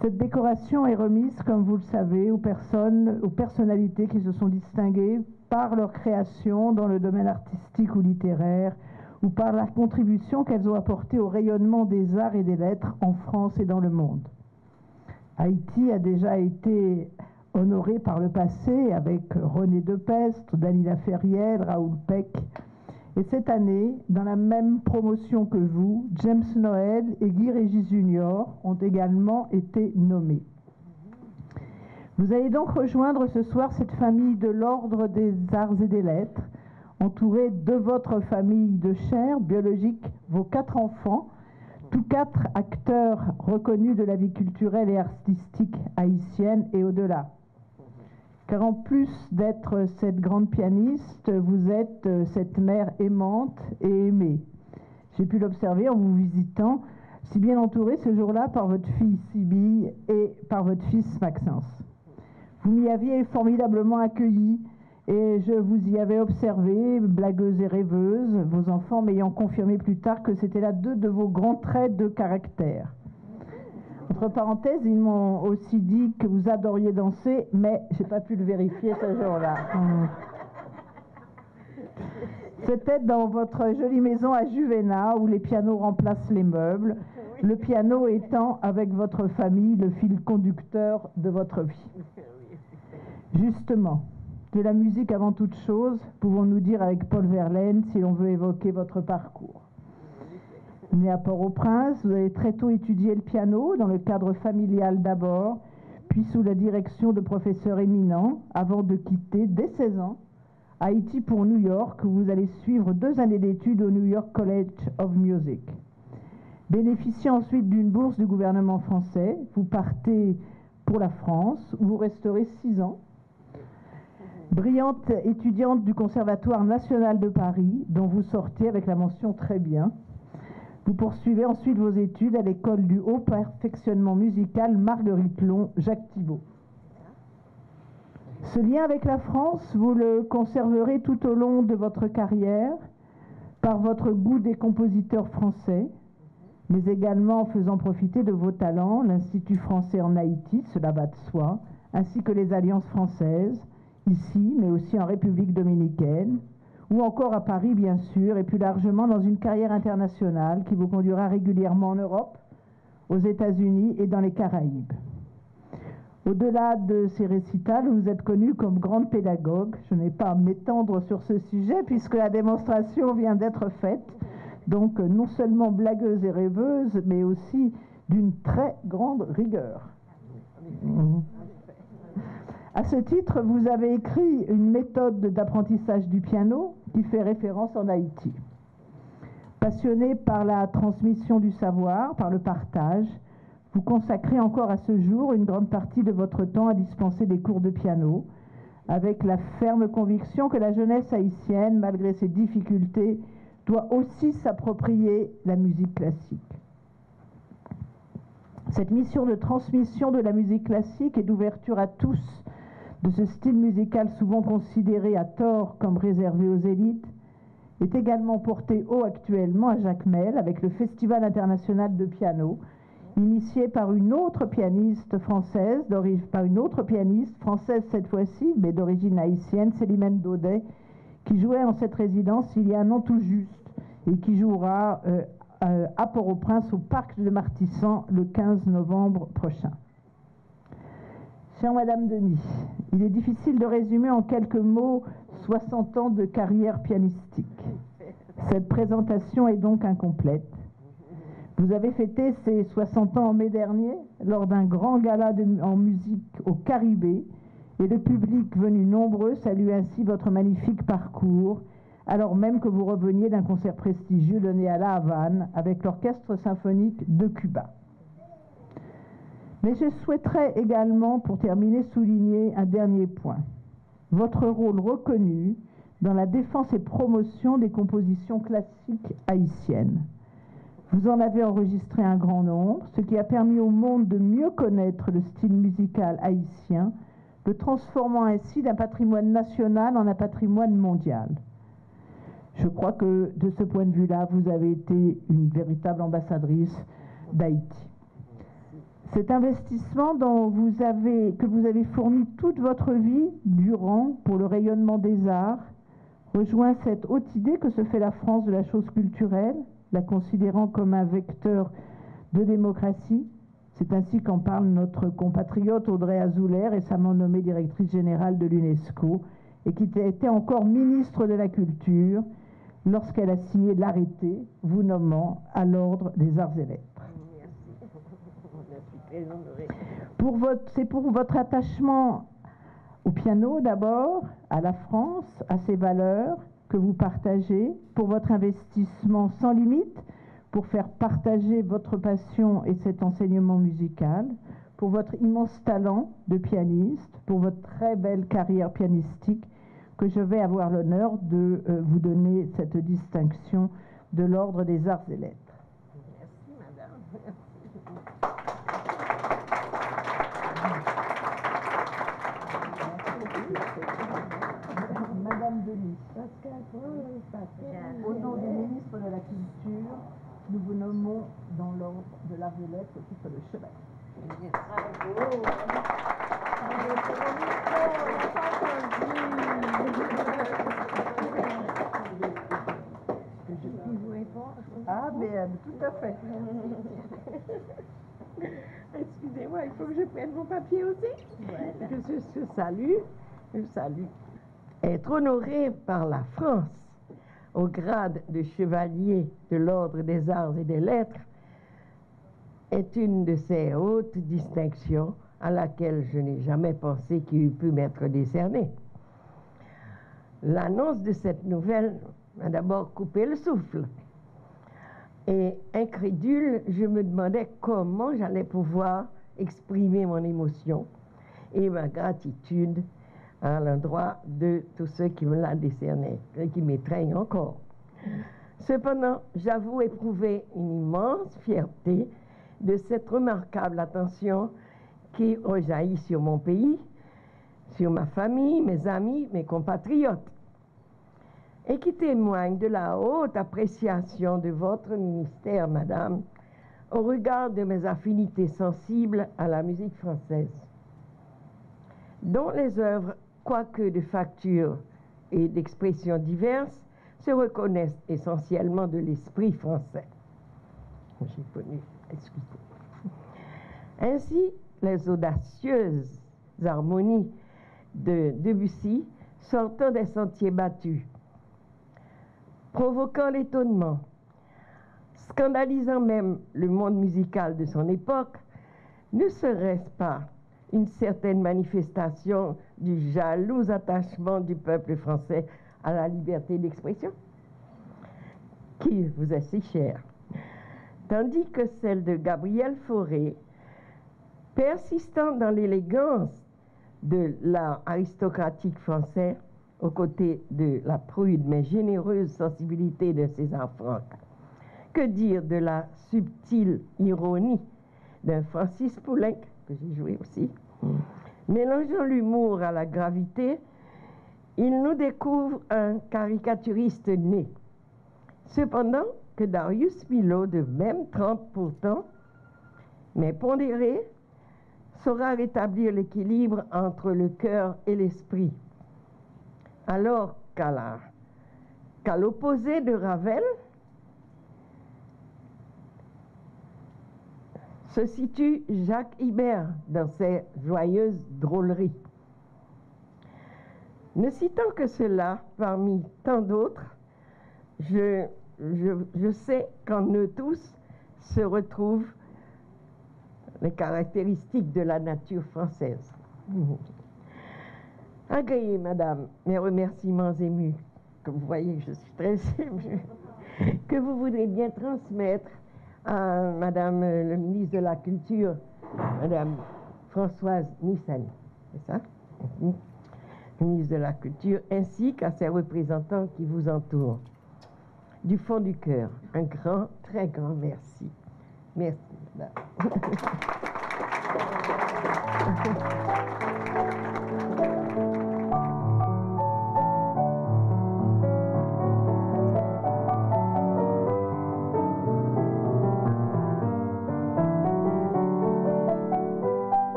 Cette décoration est remise, comme vous le savez, aux personnalités qui se sont distinguées par leur création dans le domaine artistique ou littéraire, ou par la contribution qu'elles ont apportée au rayonnement des arts et des lettres en France et dans le monde. Haïti a déjà été honoré par le passé avec René Depestre, Dalila Ferriel, Raoul Peck. Et cette année, dans la même promotion que vous, James Noël et Guy Régis Junior ont également été nommés. Vous allez donc rejoindre ce soir cette famille de l'Ordre des Arts et des Lettres, entourée de votre famille de chair biologique, vos 4 enfants, tous 4 acteurs reconnus de la vie culturelle et artistique haïtienne et au-delà. Car en plus d'être cette grande pianiste, vous êtes cette mère aimante et aimée. J'ai pu l'observer en vous visitant, si bien entourée ce jour-là par votre fille Sybille et par votre fils Maxence. Vous m'y aviez formidablement accueilli et je vous y avais observé, blagueuse et rêveuse, vos enfants m'ayant confirmé plus tard que c'était là 2 de vos grands traits de caractère. Entre parenthèses, ils m'ont aussi dit que vous adoriez danser, mais je n'ai pas pu le vérifier ce jour-là. C'était dans votre jolie maison à Juvena, où les pianos remplacent les meubles, le piano étant, avec votre famille, le fil conducteur de votre vie. Justement, de la musique avant toute chose, pouvons-nous dire avec Paul Verlaine, si l'on veut évoquer votre parcours. Né à Port-au-Prince, vous avez très tôt étudié le piano, dans le cadre familial d'abord, puis sous la direction de professeurs éminents, avant de quitter, dès 16 ans, Haïti pour New York, où vous allez suivre 2 années d'études au New York College of Music. Bénéficiant ensuite d'une bourse du gouvernement français, vous partez pour la France, où vous resterez 6 ans. Brillante étudiante du Conservatoire national de Paris, dont vous sortez avec la mention très bien. Vous poursuivez ensuite vos études à l'école du haut perfectionnement musical Marguerite Long, Jacques Thibault. Ce lien avec la France, vous le conserverez tout au long de votre carrière par votre goût des compositeurs français, mais également en faisant profiter de vos talents l'Institut français en Haïti, cela va de soi, ainsi que les alliances françaises, ici, mais aussi en République dominicaine, ou encore à Paris, bien sûr, et plus largement dans une carrière internationale qui vous conduira régulièrement en Europe, aux États-Unis et dans les Caraïbes. Au-delà de ces récitals, vous êtes connue comme grande pédagogue. Je n'ai pas à m'étendre sur ce sujet puisque la démonstration vient d'être faite. Donc non seulement blagueuse et rêveuse, mais aussi d'une très grande rigueur. À ce titre, vous avez écrit une méthode d'apprentissage du piano qui fait référence en Haïti. Passionné par la transmission du savoir, par le partage, vous consacrez encore à ce jour une grande partie de votre temps à dispenser des cours de piano, avec la ferme conviction que la jeunesse haïtienne, malgré ses difficultés, doit aussi s'approprier la musique classique. Cette mission de transmission de la musique classique et d'ouverture à tous de ce style musical souvent considéré à tort comme réservé aux élites, est également portée haut actuellement à Jacmel avec le Festival international de piano, initié par une autre pianiste française, cette fois-ci, mais d'origine haïtienne, Célimène Daudet, qui jouait en cette résidence il y a un an tout juste et qui jouera à Port-au-Prince au Parc de Martissan le 15 novembre prochain. Chère Madame Denis, il est difficile de résumer en quelques mots 60 ans de carrière pianistique. Cette présentation est donc incomplète. Vous avez fêté ces 60 ans en mai dernier lors d'un grand gala en musique au Caribé et le public venu nombreux salue ainsi votre magnifique parcours alors même que vous reveniez d'un concert prestigieux donné à La Havane avec l'Orchestre symphonique de Cuba. Mais je souhaiterais également, pour terminer, souligner un dernier point. Votre rôle reconnu dans la défense et promotion des compositions classiques haïtiennes. Vous en avez enregistré un grand nombre, ce qui a permis au monde de mieux connaître le style musical haïtien, le transformant ainsi d'un patrimoine national en un patrimoine mondial. Je crois que, de ce point de vue-là, vous avez été une véritable ambassadrice d'Haïti. Cet investissement que vous avez fourni toute votre vie durant pour le rayonnement des arts rejoint cette haute idée que se fait la France de la chose culturelle, la considérant comme un vecteur de démocratie. C'est ainsi qu'en parle notre compatriote Audrey Azoulay, récemment nommée directrice générale de l'UNESCO et qui était encore ministre de la Culture lorsqu'elle a signé l'arrêté vous nommant à l'ordre des arts et lettres. C'est pour votre attachement au piano d'abord, à la France, à ses valeurs que vous partagez, pour votre investissement sans limite, pour faire partager votre passion et cet enseignement musical, pour votre immense talent de pianiste, pour votre très belle carrière pianistique, que je vais avoir l'honneur de vous donner cette distinction de l'Ordre des Arts et Lettres. Merci, madame. Madame Denis, au nom du ministre de la Culture, nous vous nommons dans l'ordre de l'art et lettres au titre de chevalier. Je puis vous répondre? Ah, mais tout à fait. Excusez-moi, il faut que je prenne mon papier aussi. Voilà. Je salue. Être honoré par la France au grade de chevalier de l'Ordre des Arts et des Lettres est une de ces hautes distinctions à laquelle je n'ai jamais pensé qu'il eût pu m'être décerné. L'annonce de cette nouvelle m'a d'abord coupé le souffle. Et incrédule, je me demandais comment j'allais pouvoir exprimer mon émotion et ma gratitude à l'endroit de tous ceux qui me l'ont décerné et qui m'étreignent encore. Cependant, j'avoue éprouver une immense fierté de cette remarquable attention qui rejaillit sur mon pays, sur ma famille, mes amis, mes compatriotes, et qui témoigne de la haute appréciation de votre ministère, madame, au regard de mes affinités sensibles à la musique française, dont les œuvres, quoique de facture et d'expressions diverses, se reconnaissent essentiellement de l'esprit français. J'ai connu, excusez-moi. Ainsi, les audacieuses harmonies de Debussy sortant des sentiers battus, provoquant l'étonnement, scandalisant même le monde musical de son époque, ne serait-ce pas une certaine manifestation du jaloux attachement du peuple français à la liberté d'expression, qui vous est si chère, tandis que celle de Gabriel Fauré, persistant dans l'élégance de l'art aristocratique français, aux côtés de la prude mais généreuse sensibilité de César Franck. Que dire de la subtile ironie d'un Francis Poulenc, que j'ai joué aussi. Mélangeant l'humour à la gravité, il nous découvre un caricaturiste né. Cependant que Darius Milhaud, de même trempe pourtant, mais pondéré, saura rétablir l'équilibre entre le cœur et l'esprit. Alors qu'à l'opposé de Ravel se situe Jacques Ibert dans ses joyeuses drôleries. Ne citant que cela parmi tant d'autres, je sais qu'en eux tous se retrouvent les caractéristiques de la nature française. Agréez, madame, mes remerciements émus, que vous voyez, je suis très émue, que vous voudrez bien transmettre à madame le ministre de la Culture, madame Françoise Nissany, c'est ça? Ministre de la Culture, ainsi qu'à ses représentants qui vous entourent. Du fond du cœur, un grand, très grand merci. Merci, madame.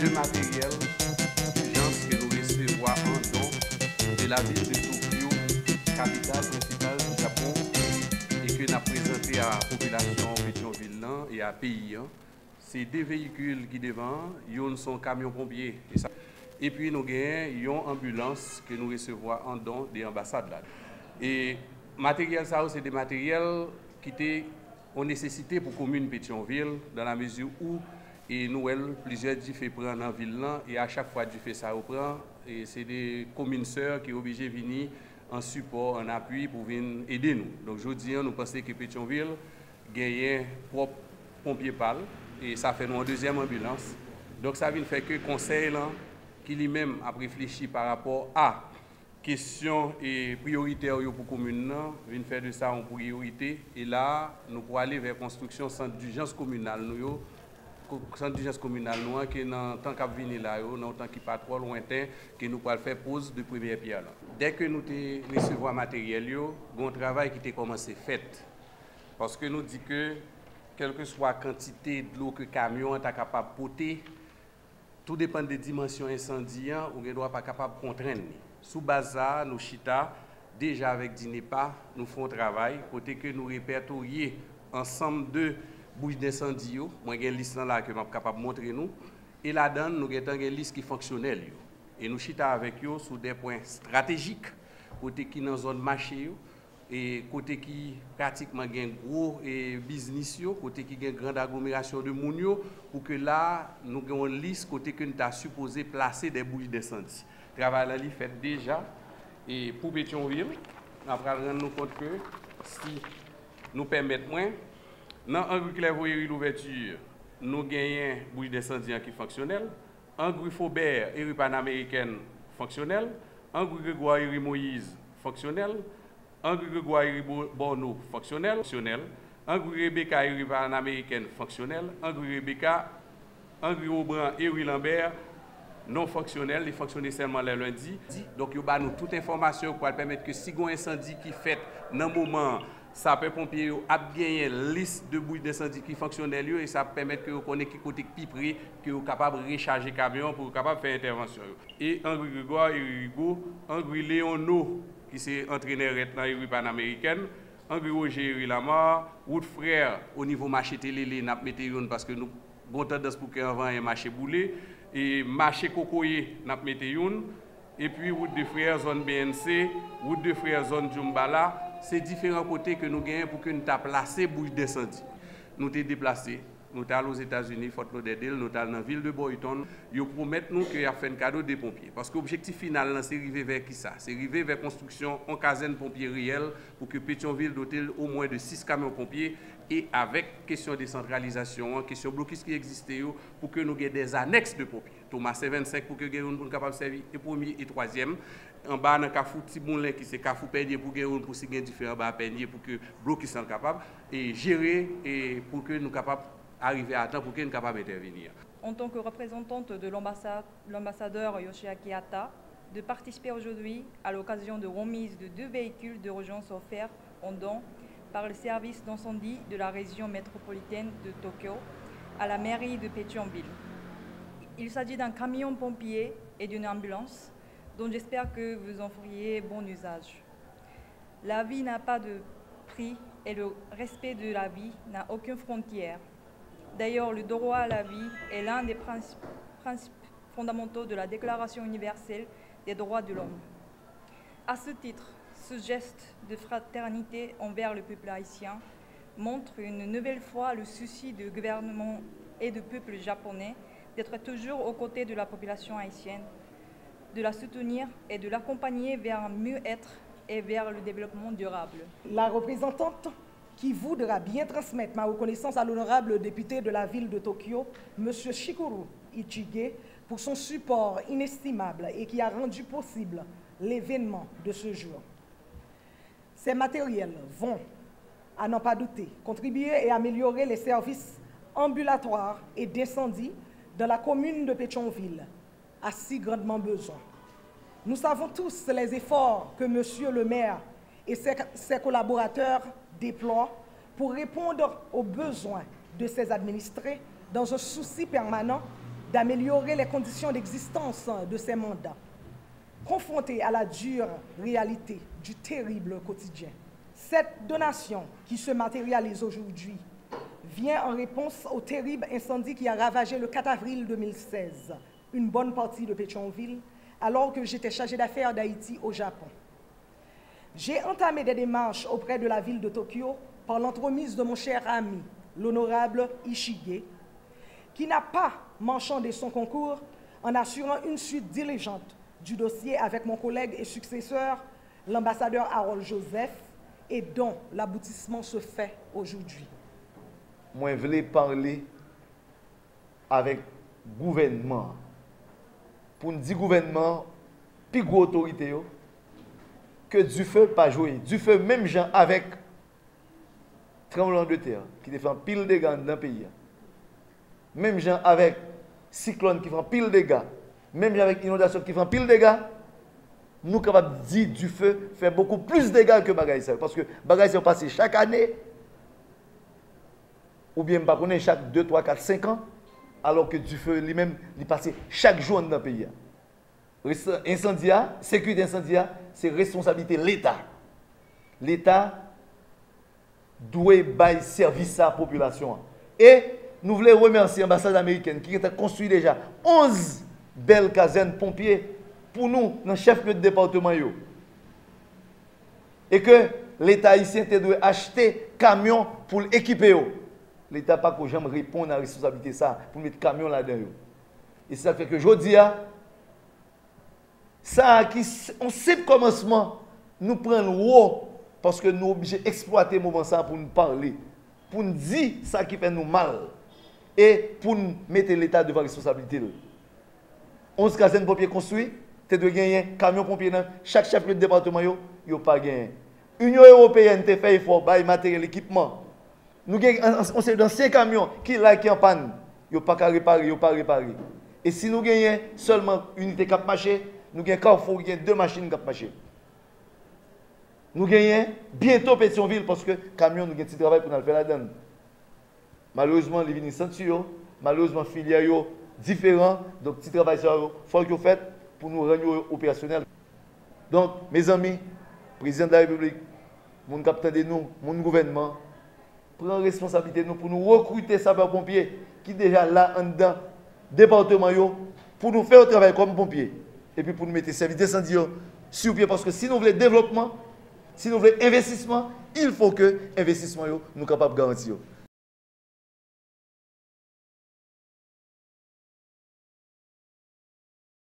de matériel d'urgence que nous recevons en don de la ville de Tokyo, capitale principale du Japon, et que nous avons présenté à la population de Pétionville et à pays. C'est des véhicules qui devant, ils sont camions pompiers. Et puis nous avons une ambulance que nous recevons en don des ambassades là. Et matériel ça c'est des matériels qui étaient en nécessité pour la commune Pétionville dans la mesure où et nous plusieurs du fait prendre en ville là et à chaque fois du fait ça reprend et c'est des communes sœurs qui sont obligées de venir en support, en appui pour venir aider nous. Donc je dis nous pensons que Pétionville gagne propre pompier pâle et ça fait nous en deuxième ambulance. Donc ça vient faire que le conseil là qui lui-même a réfléchi par rapport à question et prioritaire pour la commune, vient faire de ça en priorité. Et là, nous pourrons aller vers la construction centre d'urgence communale. Centre d'urgence communale, qui dans tant qu'à venir là, dans temps qui pas trop lointain, que nous pourrons faire pause de première pierre. Dès que nous recevons le matériel, il y a un travail qui a commencé fait. Parce que nous disons que, quelle que soit la quantité de l'eau que le camion est capable de porter, tout dépend des dimensions incendiaires ou ne doit pas capable de contraindre. Sous base ça, nous chita déjà avec DINEPA, nous faisons un travail côté que nous répertorions ensemble de bouches d'incendie. Moi j'ai une liste là que je suis capable de montrer nous et là-dedans nous avons une liste qui fonctionnelle et nous chita avec eux sur des points stratégiques côté qui dans zone marché et côté qui pratiquement gain gros et business côté qui gain grande agglomération de moun pour que là nous avons une liste côté que nous t'a supposé placer des bouches d'incendie. Travail là fait déjà et pour Pétionville nous allons rendre compte que si nous permettons moins dans Henri Clairvoyerie l'ouverture nous gagnons bouche d'incendie qui fonctionnelle, Henri Faubert et rue panaméricaine fonctionnelle, Henri Grégoire et Moïse fonctionnelle, Henri Grégoire et Borno fonctionnel, Henri Rebecca et rue panaméricaine fonctionnelle, Henri Rebecca, Henri Aubran et rue Lambert non fonctionnel, il fonctionne seulement le lundi. Donc, il y a toute information pour permettre que si il y a un incendie qui fait dans le moment, ça peut pompier a gagné une liste de bouches d'incendie qui fonctionnent et ça permet que vous connaissez qui côté plus près, que vous êtes capable de recharger le camion pour capable faire intervention. Et Henri Grégoire et Rigo, Henri Léono, qui s'est entraîneur dans la rue panaméricaine, Henri Roger et Lamar, Wood Frère au niveau marché télé, nous mettons parce que nous avons tendance pour qu'il y ait un marché boulé. Et marché Cocoyer, nous mettons et puis route de frères zone BNC, route de frères zone Djumbala, c'est différents côtés que nous gagnons pour que nous t'as placé bouche d'incendie. Nous t'ai déplacé, nous t'allons aux États-Unis, Fort Lauderdale, nous t'allons dans la ville de Boyton, ils promettent nous qu'il y a fait un cadeau des pompiers. Parce que l'objectif final, c'est arriver vers qui ça? C'est arriver vers construction en caserne pompier réelle pour que Pétionville dote au moins de 6 camions pompiers et avec question de décentralisation, question blocus qui existait pour que nous ayons des annexes de pompiers. Thomas C25 pour que nous soyons capables de servir et premier et troisième. En bas, dans le Carrefour Tiboulin qui c'est Carrefour Peigné pour que pour si différents bas Peigné pour que blocus soient capables et gérer et pour que nous soyons capables d'arriver à temps pour que nous soyons capables d'intervenir. En tant que représentante de l'ambassadeur Yoshiaki Hata, de participer aujourd'hui à l'occasion de remise de 2 véhicules d'urgence offerts en don par le service d'incendie de la région métropolitaine de Tokyo à la mairie de Pétionville. Il s'agit d'un camion pompier et d'une ambulance dont j'espère que vous en feriez bon usage. La vie n'a pas de prix et le respect de la vie n'a aucune frontière. D'ailleurs, le droit à la vie est l'un des principes fondamentaux de la Déclaration universelle des droits de l'homme. À ce titre, ce geste de fraternité envers le peuple haïtien montre une nouvelle fois le souci du gouvernement et du peuple japonais d'être toujours aux côtés de la population haïtienne, de la soutenir et de l'accompagner vers un mieux-être et vers le développement durable. La représentante qui voudra bien transmettre ma reconnaissance à l'honorable député de la ville de Tokyo, M. Shikuru Ichige, pour son support inestimable et qui a rendu possible l'événement de ce jour. Ces matériels vont, à n'en pas douter, contribuer et améliorer les services ambulatoires et d'incendie dans la commune de Pétionville, a si grandement besoin. Nous savons tous les efforts que M. le maire et ses collaborateurs déploient pour répondre aux besoins de ses administrés dans un souci permanent d'améliorer les conditions d'existence de ces mandats, confrontés à la dure réalité du terrible quotidien. Cette donation qui se matérialise aujourd'hui vient en réponse au terrible incendie qui a ravagé le 4 avril 2016 une bonne partie de Pétionville, alors que j'étais chargée d'affaires d'Haïti au Japon. J'ai entamé des démarches auprès de la ville de Tokyo par l'entremise de mon cher ami, l'honorable Ishige, qui n'a pas marchandé son concours en assurant une suite diligente du dossier avec mon collègue et successeur, l'ambassadeur Harold Joseph, et dont l'aboutissement se fait aujourd'hui. Moi, je voulais parler avec le gouvernement. Pour nous dire gouvernement, plus gros autorité, que du feu pas joué. Du feu, même gens avec tremblement de terre, qui te fait pile de dégâts dans le pays. Même gens avec cyclone qui font pile de dégâts. Même gens avec inondation qui font pile de dégâts. Nous sommes capables de dire du feu fait beaucoup plus de dégâts que Bagay. Parce que Bagay est passé chaque année, ou bien pas chaque 2, 3, 4, 5 ans, alors que du feu lui-même, il passe chaque jour dans le pays. Incendie, sécurité incendie, c'est responsabilité de l'État. L'État doit bailler service à la population. Et nous voulons remercier l'ambassade américaine qui a construit déjà 11 belles casernes pompiers pour nous, dans le chef de département. Et que l'État haïtien doit acheter camions pour l'équiper. L'État n'a pas qu'au jamais répondre à la responsabilité ça pour mettre camion là-dedans. Et ça fait que je dis, ça qui on sait le commencement, nous prenons haut parce que nous sommes obligés d'exploiter le moment ça pour nous parler, pour nous dire ça qui fait nous mal et pour nous mettre l'État devant la responsabilité. 11 casernes pompiers construits, tu dois gagner un camion pompier dans chaque chef de département, il n'y a pas gagné. L'Union européenne te fait effort, bail matériel, équipement. Nous sommes dans 5 camions qui sont en panne. Ils ne sont pas réparés, ils ne pas réparés. Et si nous gagnons seulement une unité qui a marché, nous gagnons Carrefour, nous gagnons 2 machines qui ont marché. Nous gagnons bientôt Pétionville parce que les camions, nous avons un petit travail pour nous faire là-dedans. Malheureusement, les vignes sont malheureusement, les filières sont différentes. Donc, petit travail, il faut que vous faites pour nous rendre opérationnels. Donc, mes amis, président de la République, mon capitaine de nous, mon gouvernement, prend responsabilité nous pour nous recruter sapeurs-pompiers qui déjà là en dedans département pour nous faire un travail comme pompiers et puis pour nous mettre service d'incendie sur pied parce que si nous voulons développement, si nous voulons investissement, il faut que l'investissement nous capable de garantir.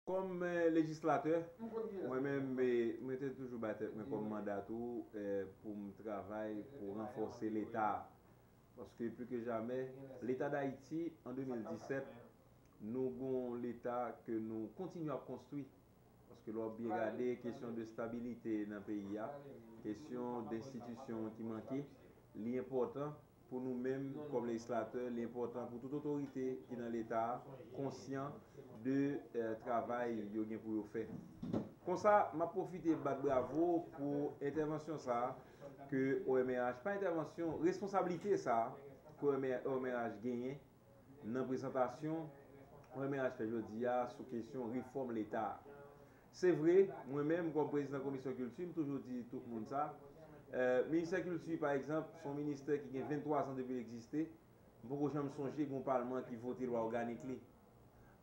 Comme législateur, moi-même, je suis toujours battu comme mandat pour travailler, pour renforcer l'État. Parce que plus que jamais, l'État d'Haïti, en 2017, nous avons l'État que nous continuons à construire. Parce que l'on a bien regardé, question de stabilité dans le pays, question d'institutions qui manquent, l'important pour nous-mêmes comme législateurs, l'important pour toute autorité qui est dans l'État, conscient de travail pour faire. Comme ça, je profite de battre bravo pour l'intervention ça que OMH, pas intervention, responsabilité ça que OMH gagne dans la présentation. OMH fait aujourd'hui sur question réforme l'État. C'est vrai, moi-même comme président de la commission culture, je toujours dit tout le monde ça. Ministère de la Culture, par exemple, son ministère qui a 23 ans depuis exister, beaucoup de gens songer qu'un parlement qui vote loi organique.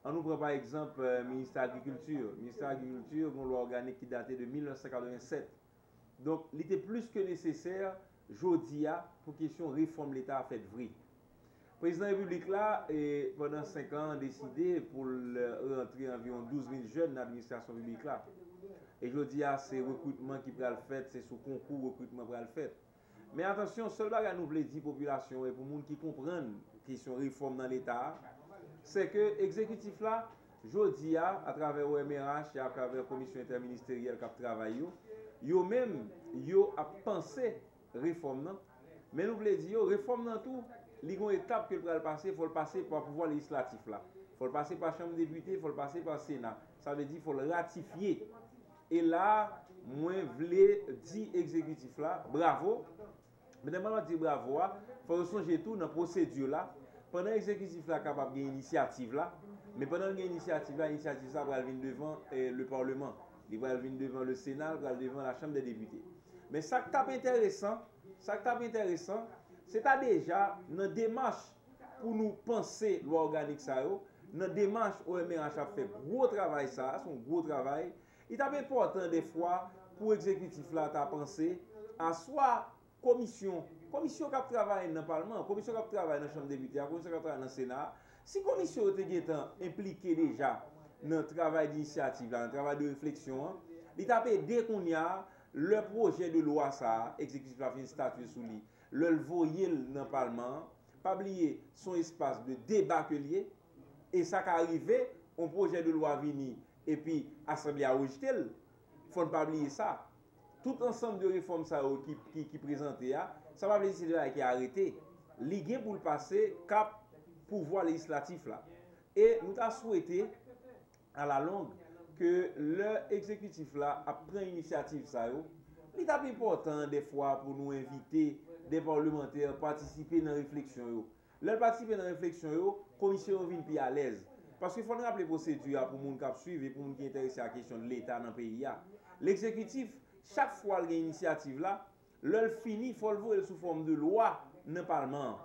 On nous prend par exemple ministère de l'Agriculture. Ministère de l'Agriculture, une loi organique qui datait de 1987. Donc, il était plus que nécessaire, aujourd'hui, pour question réforme l'État fait vrai. Le président de la République, là, pendant 5 ans, a décidé pour rentrer environ 12 000 jeunes dans l'administration publique. Là. Et je dis, c'est le recrutement qui va le faire, c'est sous concours recrutement qui va le faire. Mais attention, seul bagage nous voulons dire population et pour les gens qui comprennent question réforme dans l'État, c'est que l'exécutif là, je dis à travers OMRH et à travers la commission interministérielle qui travaille, même yo a pensé réforme, mais nous voulons dire réforme dans tout. Il y a une étape que le passer, il faut le passer par le pouvoir législatif là. Il faut le passer par la Chambre des députés, il faut le passer par le Sénat. Ça veut dire qu'il faut le ratifier. Et là, moi, je voulais dire exécutif là, bravo. Mais d'abord, je dis bravo, il faut changer tout dans la procédure là pendant l'exécutif là capable de initiative là, mais pendant l'initiative là, l'initiative ça va venir devant le Parlement, il va venir devant le Sénat, il va venir devant la Chambre des députés. Mais ça qui est intéressant, c'est déjà une démarche pour nous penser loi organique ça yo, une démarche OMRH a fait gros travail ça, son gros travail. Il est important des fois pour l'exécutif là ta penser à soit commission qui travaille dans le Parlement, commission qui travaille dans la Chambre des députés, commission qui travaille dans le Sénat. Si la commission est impliquée déjà dans le travail d'initiative, dans le travail de réflexion, il a dès qu'on y a le projet de loi, ça, exécutif a fait une statue sous lui, le voyer dans le Parlement, pas oublier son espace de débat que lié, et ça qui arrive, un projet de loi vini, et puis l'Assemblée a rejeté, il ne faut pas oublier ça. Tout ensemble de réformes ça, qui présenté, ça va laisser là qui est arrêté. L'IGE pour le passer cap pouvoir législatif là. Et nous avons souhaité à la longue que l'exécutif là a pris l'initiative ça. Il est important des fois pour nous inviter des parlementaires à participer dans la réflexion. Leur participer dans la réflexion, la commission vient plus à l'aise. Parce qu'il faut nous rappeler la procédure pour les gens qui suivent et pour les gens qui sont intéressés à la question de l'État dans le pays. L'exécutif, chaque fois qu'il y a une initiative là, l'œuvre finit, il faut le voir sous forme de loi dans le Parlement.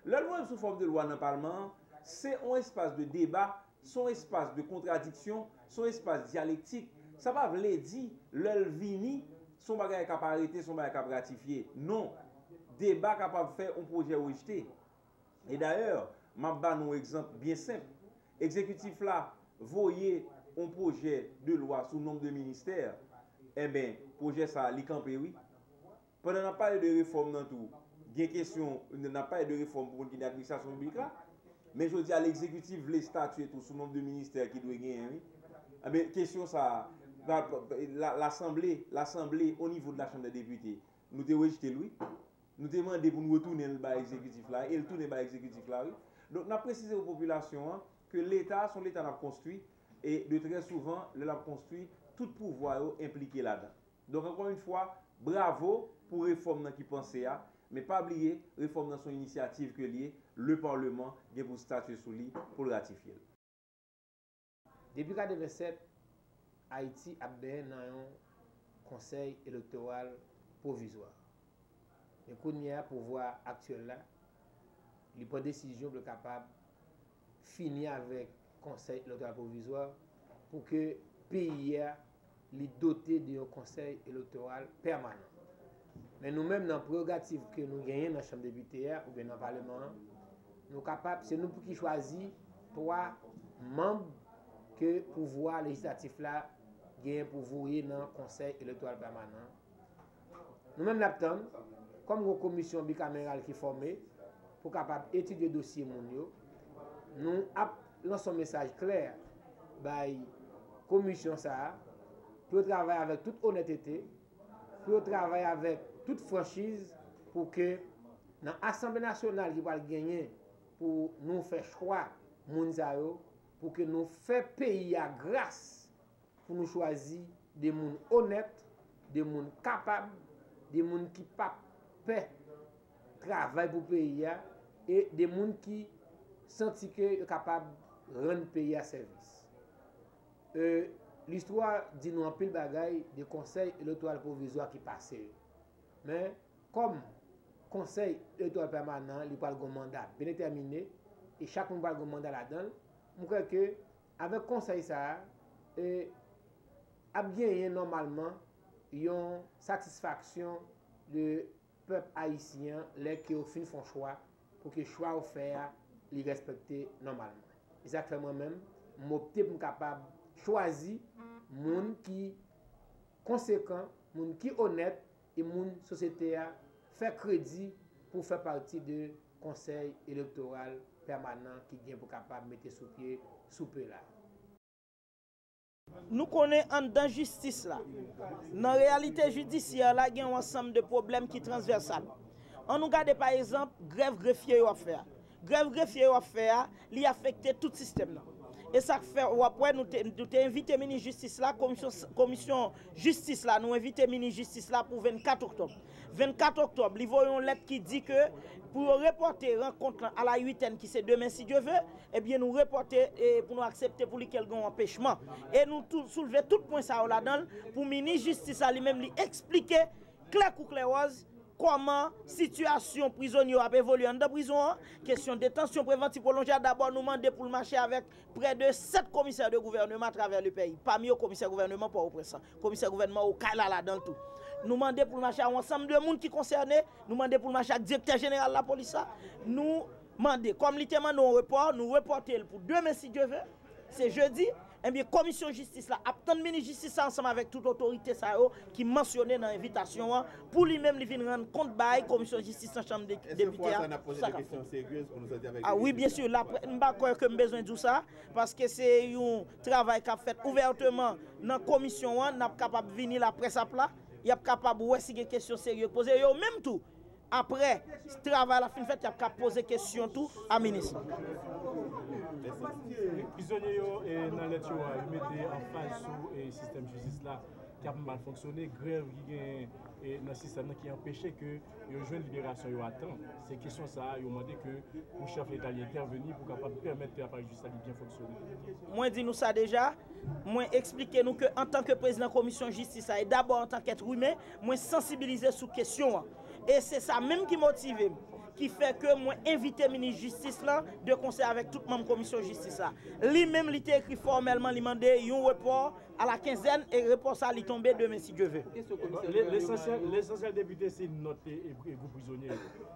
L'œuvre sous forme de loi dans le Parlement, c'est un espace de débat, son espace de contradiction, son espace dialectique. Ça va vous dire, l'œuvre finit, son bagage est capable d'arrêter, son bagage est capable de ratifier. Non, débat capable de faire un projet rejeté. Et d'ailleurs, je vais vous donner un exemple bien simple. L'exécutif là, voyez un projet de loi sous nombre de ministères. Eh bien, projet ça, il campé, oui. Pendant qu'on parle de réforme dans tout, il y a une question, on n'a pas de réforme pour une administration publique là. Mais je dis à l'exécutif, les statuts tout sous nombre de ministères qui doivent gagner, oui. Eh bien, question ça, l'Assemblée, au niveau de la Chambre des députés, nous avons rejeté lui. Nous avons demandé pour nous retourner le bas exécutif là, et le tourner le bas exécutif là, oui. Donc, on a précisé aux populations que l'État, son l'État l'a construit, et de très souvent, l'a construit, tout pouvoir impliqué là-dedans. Donc, encore une fois, bravo pour réforme qui pensait à, mais pas oublier, réforme dans son initiative que lié, le Parlement est pour statuer sous lui pour le ratifier. Depuis 1927, Haïti a bien un conseil électoral provisoire. Le pouvoir actuel là, il prend décision pour capable finir avec le conseil électoral provisoire pour que le pays est doté d'un conseil électoral permanent. Mais nous-mêmes, dans la prérogative que nous gagnons dans la Chambre des députés ou bien dans le Parlement, nous capables, c'est nous qui choisissons 3 membres que le pouvoir législatif là gagne pour voyer dans le conseil électoral permanent. Nous-mêmes, nous attendons, comme une commission bicamérale qui est formée, pour capable étudier le dossier mondiaux, nous lançons un message clair à la commission ça, pour travailler avec toute honnêteté, pour travailler avec toute franchise, pour que dans l'Assemblée nationale qui va gagner, pour nous faire choix, pour que nous fassions pays à grâce, pour nous choisir des gens honnêtes, des gens capables, des gens qui ne travaillent pour le pays et des gens qui sentent qu'ils sont capables de rendre le pays à service. L'histoire dit nous en pile bagaille des conseils électoraux provisoires qui passent. Mais comme conseil électoral permanent, il y a un mandat bien déterminé et chacun a un mandat là-dedans, je crois que avec le conseil, ça a gagné normalement une satisfaction de peuple haïtien qui au fin font choix pour que le choix offert les respecter normalement. Exactement même, m'opter pour capable choisir moun qui conséquent, moun qui honnête et moun société a fait crédit pour faire partie du conseil électoral permanent qui vient pour capable mettre sous pied là. Nous connaissons dans la justice là. Dans la réalité judiciaire là, il y a un ensemble de problèmes qui sont transversaux. On nous regarde par exemple grève greffier à faire. Grève greffier à faire, il affecte tout le système là. Et ça fait, après, nous avons invité le ministre de Justice là, commission justice là, nous invité le ministre de Justice là pour 24 octobre. 24 octobre, il y a une lettre qui dit que pour reporter rencontre à la 8e qui c'est demain si Dieu veut, eh bien nous reporter et pour nous accepter pour lui quelqu'un empêchement. Et nous soulever tout point ça là-dedans pour le ministre de Justice lui-même lui expliquer clair ou claireuse comment situation prisonnier a évolué en prison, question de détention préventive prolongée. D'abord, nous demandons pour le marché avec près de 7 commissaires de gouvernement à travers le pays. Parmi eux, commissaire gouvernement pour au présent, commissaire gouvernement au Kala là dans tout. Nous demandons pour le marché à un ensemble de monde qui concernés, nous demandons pour le marché à directeur général de la police, nous demandons, comme littéralement nous reportons pour demain si Dieu veut, c'est jeudi. Eh bien, commission justice là, attend le ministre justice ensemble avec toute autorité ça qui mentionné dans l'invitation pour lui-même lui venir rendre compte bail commission justice en chambre des députés. On a posé des questions sérieuses pour nous aider avec. Ah oui, bien sûr, là on pas croire que besoin de tout ça parce que c'est un travail qu'a fait ouvertement dans la commission, on n'a capable de venir la presse à plat, il est capable de si des questions sérieuses poser yo même tout. Après, ce travail la fin fait, il y a qu'à poser question tout à ministre. Les prisonniers dans les tuyaux, ils mettent en phase sur le système de justice là qui a mal fonctionné, grève qui est dans le système qui a empêché que les jeunes libération attendent. C'est question ça, ils ont demandé que le chef de l'État intervenir pour capable permettre que la justice bien fonctionner. Moi dis nous ça déjà, moi expliquez nous que en tant que président de la commission de justice et d'abord en tant qu'être humain, moi sensibiliser sur question. Et c'est ça même qui motive, qui fait que moi invité le ministre de Justice là, de conseil avec toute ma commission de justice là. Lui-même, il a écrit formellement, il a demandé un report à la quinzaine et le report ça, il tombe demain si Dieu veut. L'essentiel député, c'est notre groupe prisonnier.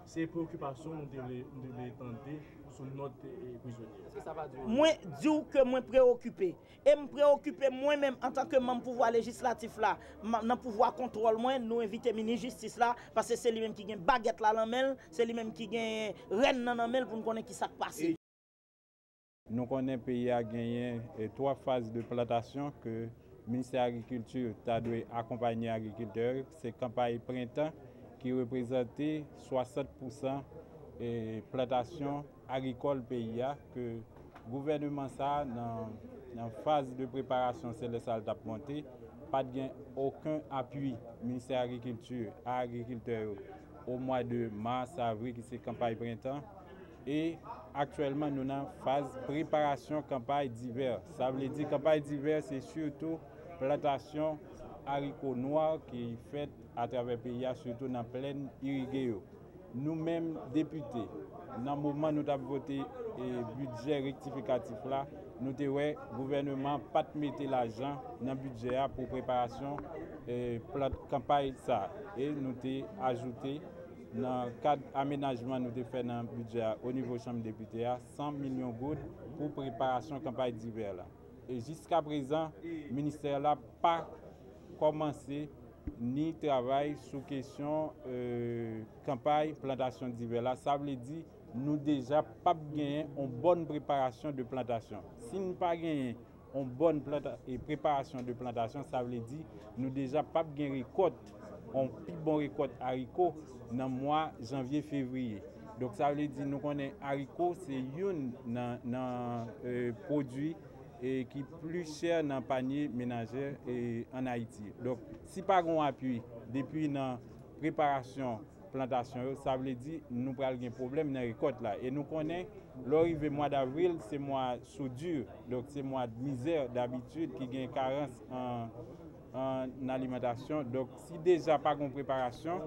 C'est préoccupation de l'étendre sur notre prisonnier. Moi, dis que moi préoccupé. Et me préoccuper moi-même en tant que membre pouvoir législatif là, dans pouvoir contrôle moi, nous inviter le ministre de Justice là, parce que c'est lui-même qui gagne baguette là dans main, c'est lui-même qui gagne reine dans main pour nous connaître qui ça passe. Nous connaissons le pays a gagné 3 phases de plantation que le ministère de l'Agriculture a dû accompagner les agriculteurs. C'est campagne printemps qui représentait 60% de plantation agricole pays que le gouvernement ça dans la phase de préparation c'est le salle a monté, pas de aucun appui ministère de l'Agriculture à agriculteurs au mois de mars avril qui c'est campagne printemps. Et actuellement, nous sommes en phase de préparation campagne d'hiver. Ça veut dire que campagne d'hiver, c'est surtout plantation haricots noirs qui est faite à travers le pays, surtout dans la plaine irriguée. Nous-mêmes, députés, dans le moment où nous avons voté le budget rectificatif, là, nous avons vu le gouvernement pas mettre l'argent dans le budget pour préparation de la campagne. Et nous avons ajouté dans le cadre d'aménagement nous avons fait dans le budget au niveau de la Chambre des députés 100 millions de gouttes pour préparation de la campagne d'hiver. Et jusqu'à présent, le ministère n'a pas commencé ni travail sur question campagne plantation d'hiver. Ça veut dire que nous déjà pas gagné une bonne préparation de plantation. Si nous pas gagné une bonne préparation de plantation, ça veut dire que nous déjà pas gagné récolte, un plus bon récolte haricots dans le mois janvier-février. Donc ça veut dire que nous connaissons haricots, c'est un produit qui est plus cher dans le panier ménager en Haïti. Donc si pas un appui depuis la préparation plantation, ça veut dire que nous avons un problème dans la récolte là. Et nous connaissons l'arrivée mois d'avril, c'est mois soudure, donc c'est mois de misère d'habitude qui a une carence en alimentation. Donc si déjà pas de préparation,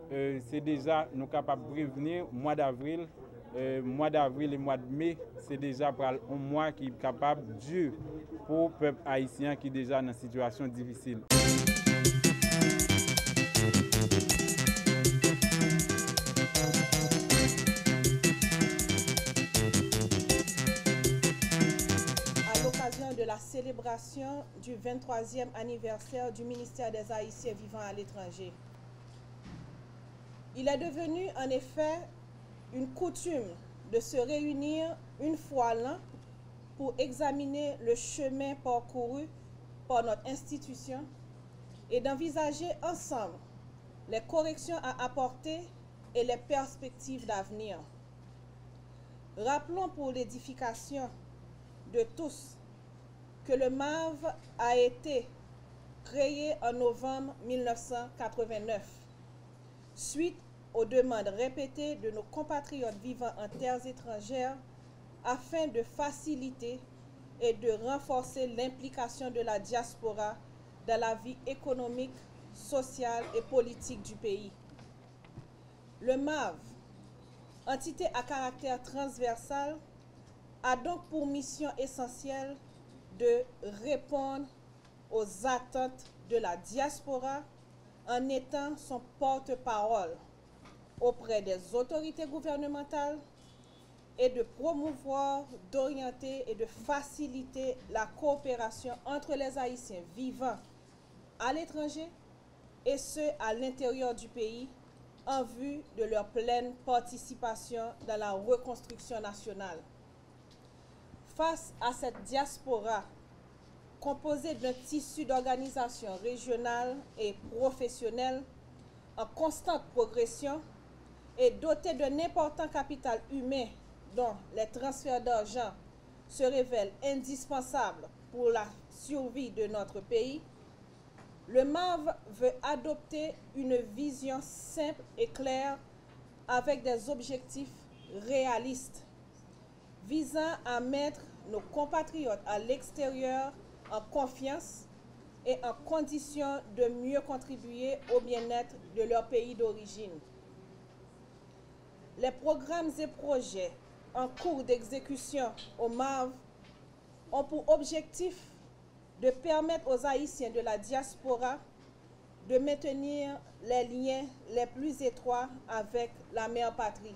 c'est déjà nous capables de prévenir mois d'avril et mois de mai, c'est déjà un mois qui est capable dur pour le peuple haïtien qui est déjà dans une situation difficile. À l'occasion de la célébration du 23e anniversaire du ministère des Haïtiens vivant à l'étranger, il est devenu en effet une coutume de se réunir une fois l'an pour examiner le chemin parcouru par notre institution et d'envisager ensemble les corrections à apporter et les perspectives d'avenir. Rappelons pour l'édification de tous que le MAV a été créé en novembre 1989, suite aux demandes répétées de nos compatriotes vivant en terres étrangères afin de faciliter et de renforcer l'implication de la diaspora dans la vie économique, sociale et politique du pays. Le MAV, entité à caractère transversal, a donc pour mission essentielle de répondre aux attentes de la diaspora en étant son porte-parole auprès des autorités gouvernementales et de promouvoir, d'orienter et de faciliter la coopération entre les Haïtiens vivant à l'étranger et ceux à l'intérieur du pays en vue de leur pleine participation dans la reconstruction nationale. Face à cette diaspora composée d'un tissu d'organisations régionales et professionnelles en constante progression et dotée d'un important capital humain dont les transferts d'argent se révèlent indispensables pour la survie de notre pays, le MAV veut adopter une vision simple et claire avec des objectifs réalistes visant à mettre nos compatriotes à l'extérieur en confiance et en condition de mieux contribuer au bien-être de leur pays d'origine. Les programmes et projets en cours d'exécution au MAV ont pour objectif de permettre aux Haïtiens de la diaspora de maintenir les liens les plus étroits avec la mère patrie.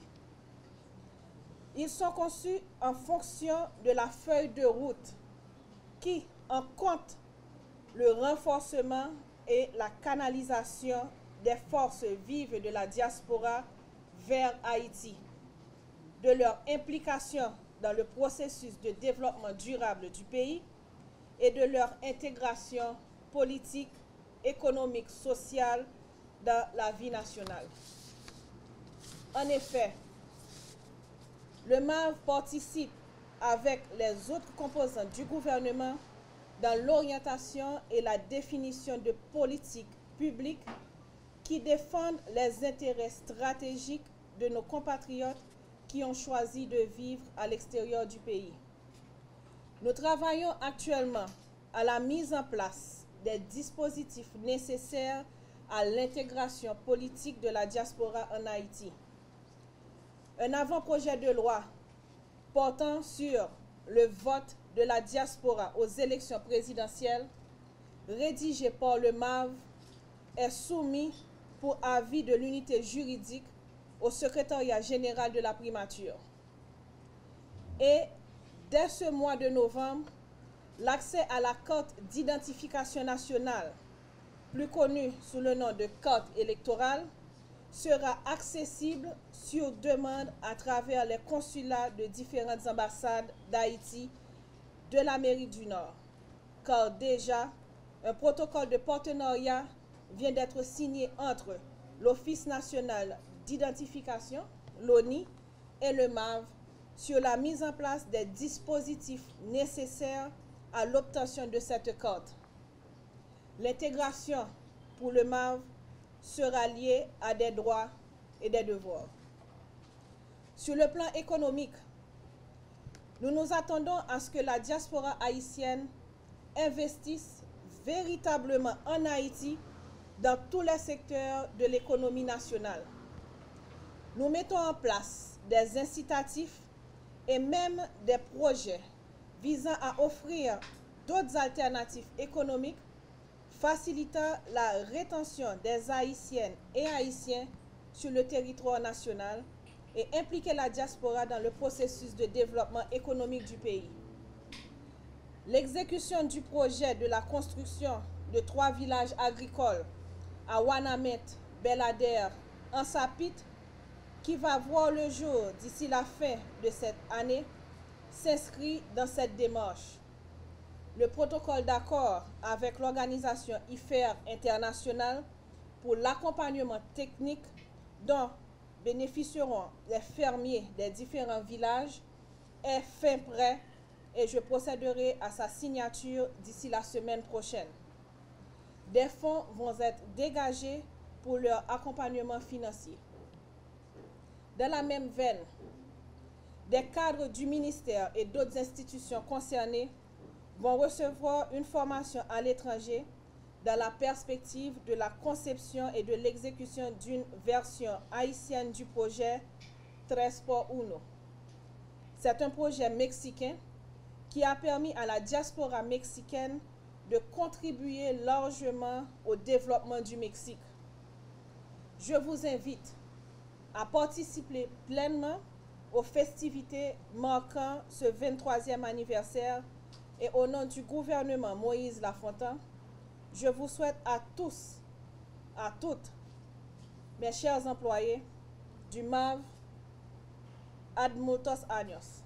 Ils sont conçus en fonction de la feuille de route qui en compte le renforcement et la canalisation des forces vives de la diaspora vers Haïti, de leur implication dans le processus de développement durable du pays et de leur intégration politique, économique, sociale dans la vie nationale. En effet, le MAV participe avec les autres composantes du gouvernement dans l'orientation et la définition de politiques publiques qui défendent les intérêts stratégiques de nos compatriotes qui ont choisi de vivre à l'extérieur du pays. Nous travaillons actuellement à la mise en place des dispositifs nécessaires à l'intégration politique de la diaspora en Haïti. Un avant-projet de loi portant sur le vote de la diaspora aux élections présidentielles, rédigé par le MAV, est soumis pour avis de l'unité juridique au secrétariat général de la primature. Et dès ce mois de novembre, l'accès à la carte d'identification nationale, plus connue sous le nom de carte électorale, sera accessible sur demande à travers les consulats de différentes ambassades d'Haïti, de l'Amérique du Nord, car déjà un protocole de partenariat vient d'être signé entre l'Office national d'identification, l'ONI, et le MAV sur la mise en place des dispositifs nécessaires à l'obtention de cette carte. L'intégration pour le MAV sera liée à des droits et des devoirs. Sur le plan économique, nous nous attendons à ce que la diaspora haïtienne investisse véritablement en Haïti dans tous les secteurs de l'économie nationale. Nous mettons en place des incitatifs et même des projets visant à offrir d'autres alternatives économiques facilitant la rétention des Haïtiennes et Haïtiens sur le territoire national et impliquer la diaspora dans le processus de développement économique du pays. L'exécution du projet de la construction de 3 villages agricoles à Wanamet, Belader, Ansapit, qui va voir le jour d'ici la fin de cette année, s'inscrit dans cette démarche. Le protocole d'accord avec l'organisation IFER internationale pour l'accompagnement technique dont bénéficieront les fermiers des différents villages est fin prêt et je procéderai à sa signature d'ici la semaine prochaine. Des fonds vont être dégagés pour leur accompagnement financier. Dans la même veine, des cadres du ministère et d'autres institutions concernées vont recevoir une formation à l'étranger dans la perspective de la conception et de l'exécution d'une version haïtienne du projet Transport Uno. C'est un projet mexicain qui a permis à la diaspora mexicaine de contribuer largement au développement du Mexique. Je vous invite à participer pleinement aux festivités marquant ce 23e anniversaire et au nom du gouvernement Moïse Lafontaine, je vous souhaite à tous, à toutes, mes chers employés du MAV, ad muchos años.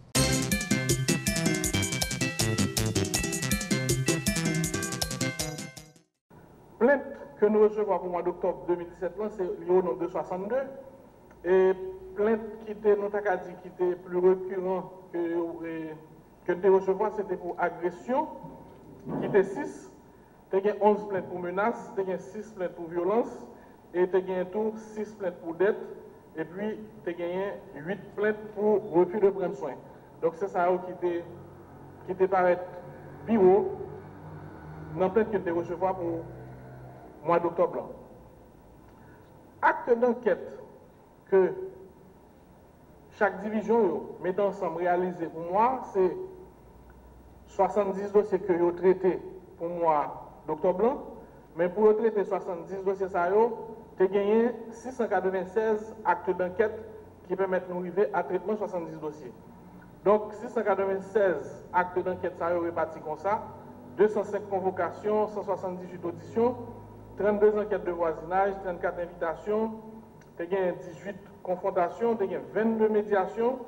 Plainte que nous recevons pour le mois d'octobre 2017, c'est au nom de 62. Et plainte qui était, nous avons dit, qui était plus récurrent que nous recevons, c'était pour agression, qui était 6. Tu as 11 plaintes pour menaces, tu as 6 plaintes pour violence, et tu as tout 6 plaintes pour dette, et puis tu as 8 plaintes pour refus de prendre soin. Donc c'est ça qui te paraît plus haut dans la plainte que tu recevras pour le mois d'octobre. Acte d'enquête que chaque division met ensemble réalisé pour moi, c'est 70 dossiers que vous traitez pour le mois d'octobre. Mais pour traiter 70 dossiers, tu as gagné 696 actes d'enquête qui permettent de nous arriver à traitement 70 dossiers. Donc 696 actes d'enquête, ça répartis comme ça. 205 convocations, 178 auditions, 32 enquêtes de voisinage, 34 invitations, tu as gagné 18 confrontations, tu as gagné 22 médiations.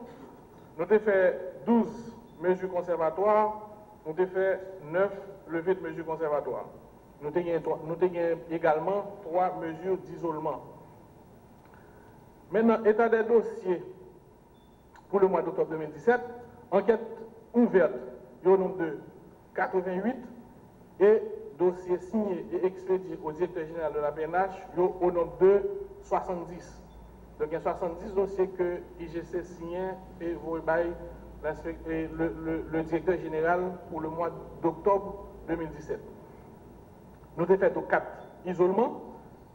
Nous avons fait 12 mesures conservatoires, nous avons fait 9 levées de mesures conservatoires. Nous avons également 3 mesures d'isolement. Maintenant, état des dossiers pour le mois d'octobre 2017, enquête ouverte, il y a au nombre de 88 et dossiers signés et expédiés au directeur général de la PNH, il y a au nombre de 70. Donc il y a 70 dossiers que IGC signait et vous le directeur général pour le mois d'octobre 2017. Nous avons fait 4 isolements.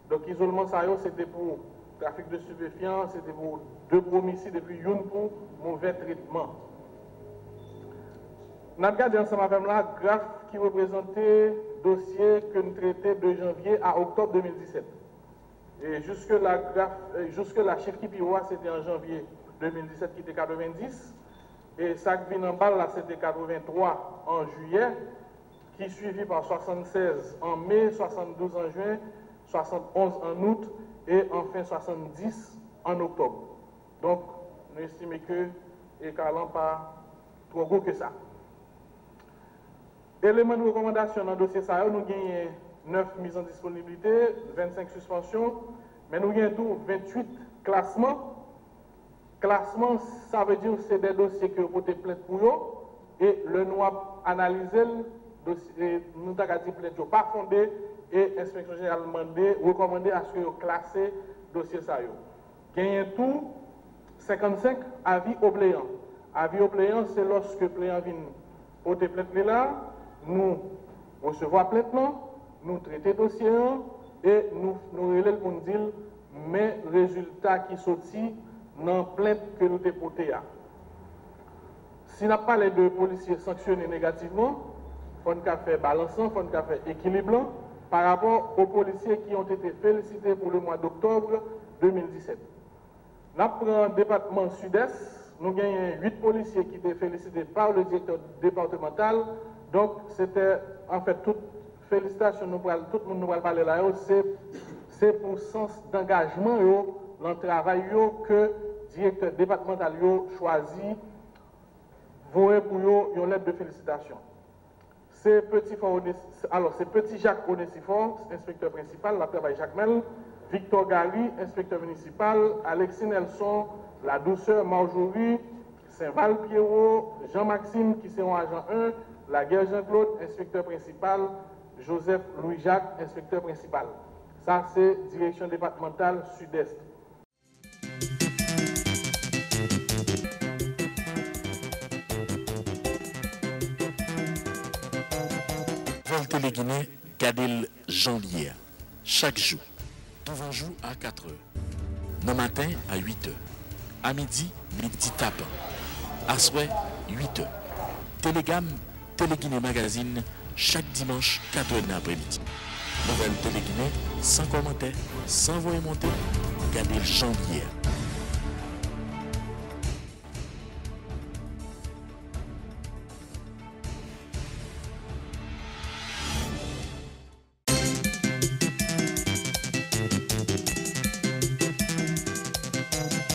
Donc isolement, c'était pour trafic de stupéfiants, c'était pour 2 homicides et puis une pour mauvais traitement. Nous avons regardé ensemble avec la graphe qui représentait le dossier que nous traitions de janvier à octobre 2017. Et jusque la chef qui piroa, c'était en janvier 2017 qui était 90. Et ça qui vient en bas là, c'était 83 en juillet, qui suivi par 76 en mai, 72 en juin, 71 en août et enfin 70 en octobre. Donc, nous estimons que l'écart n'est pas trop gros que ça. Éléments de recommandation dans le dossier ça, nous gagnons 9 mises en disponibilité, 25 suspensions, mais nous gagnons tout 28 classements. Classement, ça veut dire que c'est des dossiers que vous avez plainte pour eux, et le nous a analysé, nous avons dit plainte pas fondé, et l'inspection générale recommandé à ce que vous classez le dossier ça. Gagnons tout 55 avis obléants. Avis obléants, c'est lorsque le pléant vient porter plainte là, nous recevons plainte, nous traitons le dossier et nous relèvons pour nous dire mais résultats qui sortent dans la plainte que nous avons portée. Si nous parlons de policiers sanctionnés négativement, il faut faire balançant, il faut faire équilibrant par rapport aux policiers qui ont été félicités pour le mois d'octobre 2017. Nous prenons le département sud-est, nous avons 8 policiers qui étaient félicités par le directeur départemental. Donc, c'était en fait toute félicitation, tout le monde nous va parler là, c'est pour le sens d'engagement dans le travail que le directeur départemental a choisi pour une lettre de félicitations. C'est petit Jacques Onesifor, inspecteur principal, la travail Jacques Mel, Victor Gary, inspecteur municipal, Alexis Nelson, la douceur Marjorie, Saint-Val Pierrot, Jean-Maxime qui c'est un agent 1, la guerre Jean-Claude, inspecteur principal, Joseph Louis-Jacques, inspecteur principal. Ça, c'est direction départementale sud-est. Nouvelle Télé-Guinée, Kadel Janvier. Chaque jour, devant jour à 4h. Le matin à 8h. À midi, midi tapant. À soir, 8h. Télégamme, Télé-Guinée Magazine, chaque dimanche, 4h de l'après-midi. Nouvelle Télé-Guinée, sans commentaire, sans voix monter, Kadel Janvier.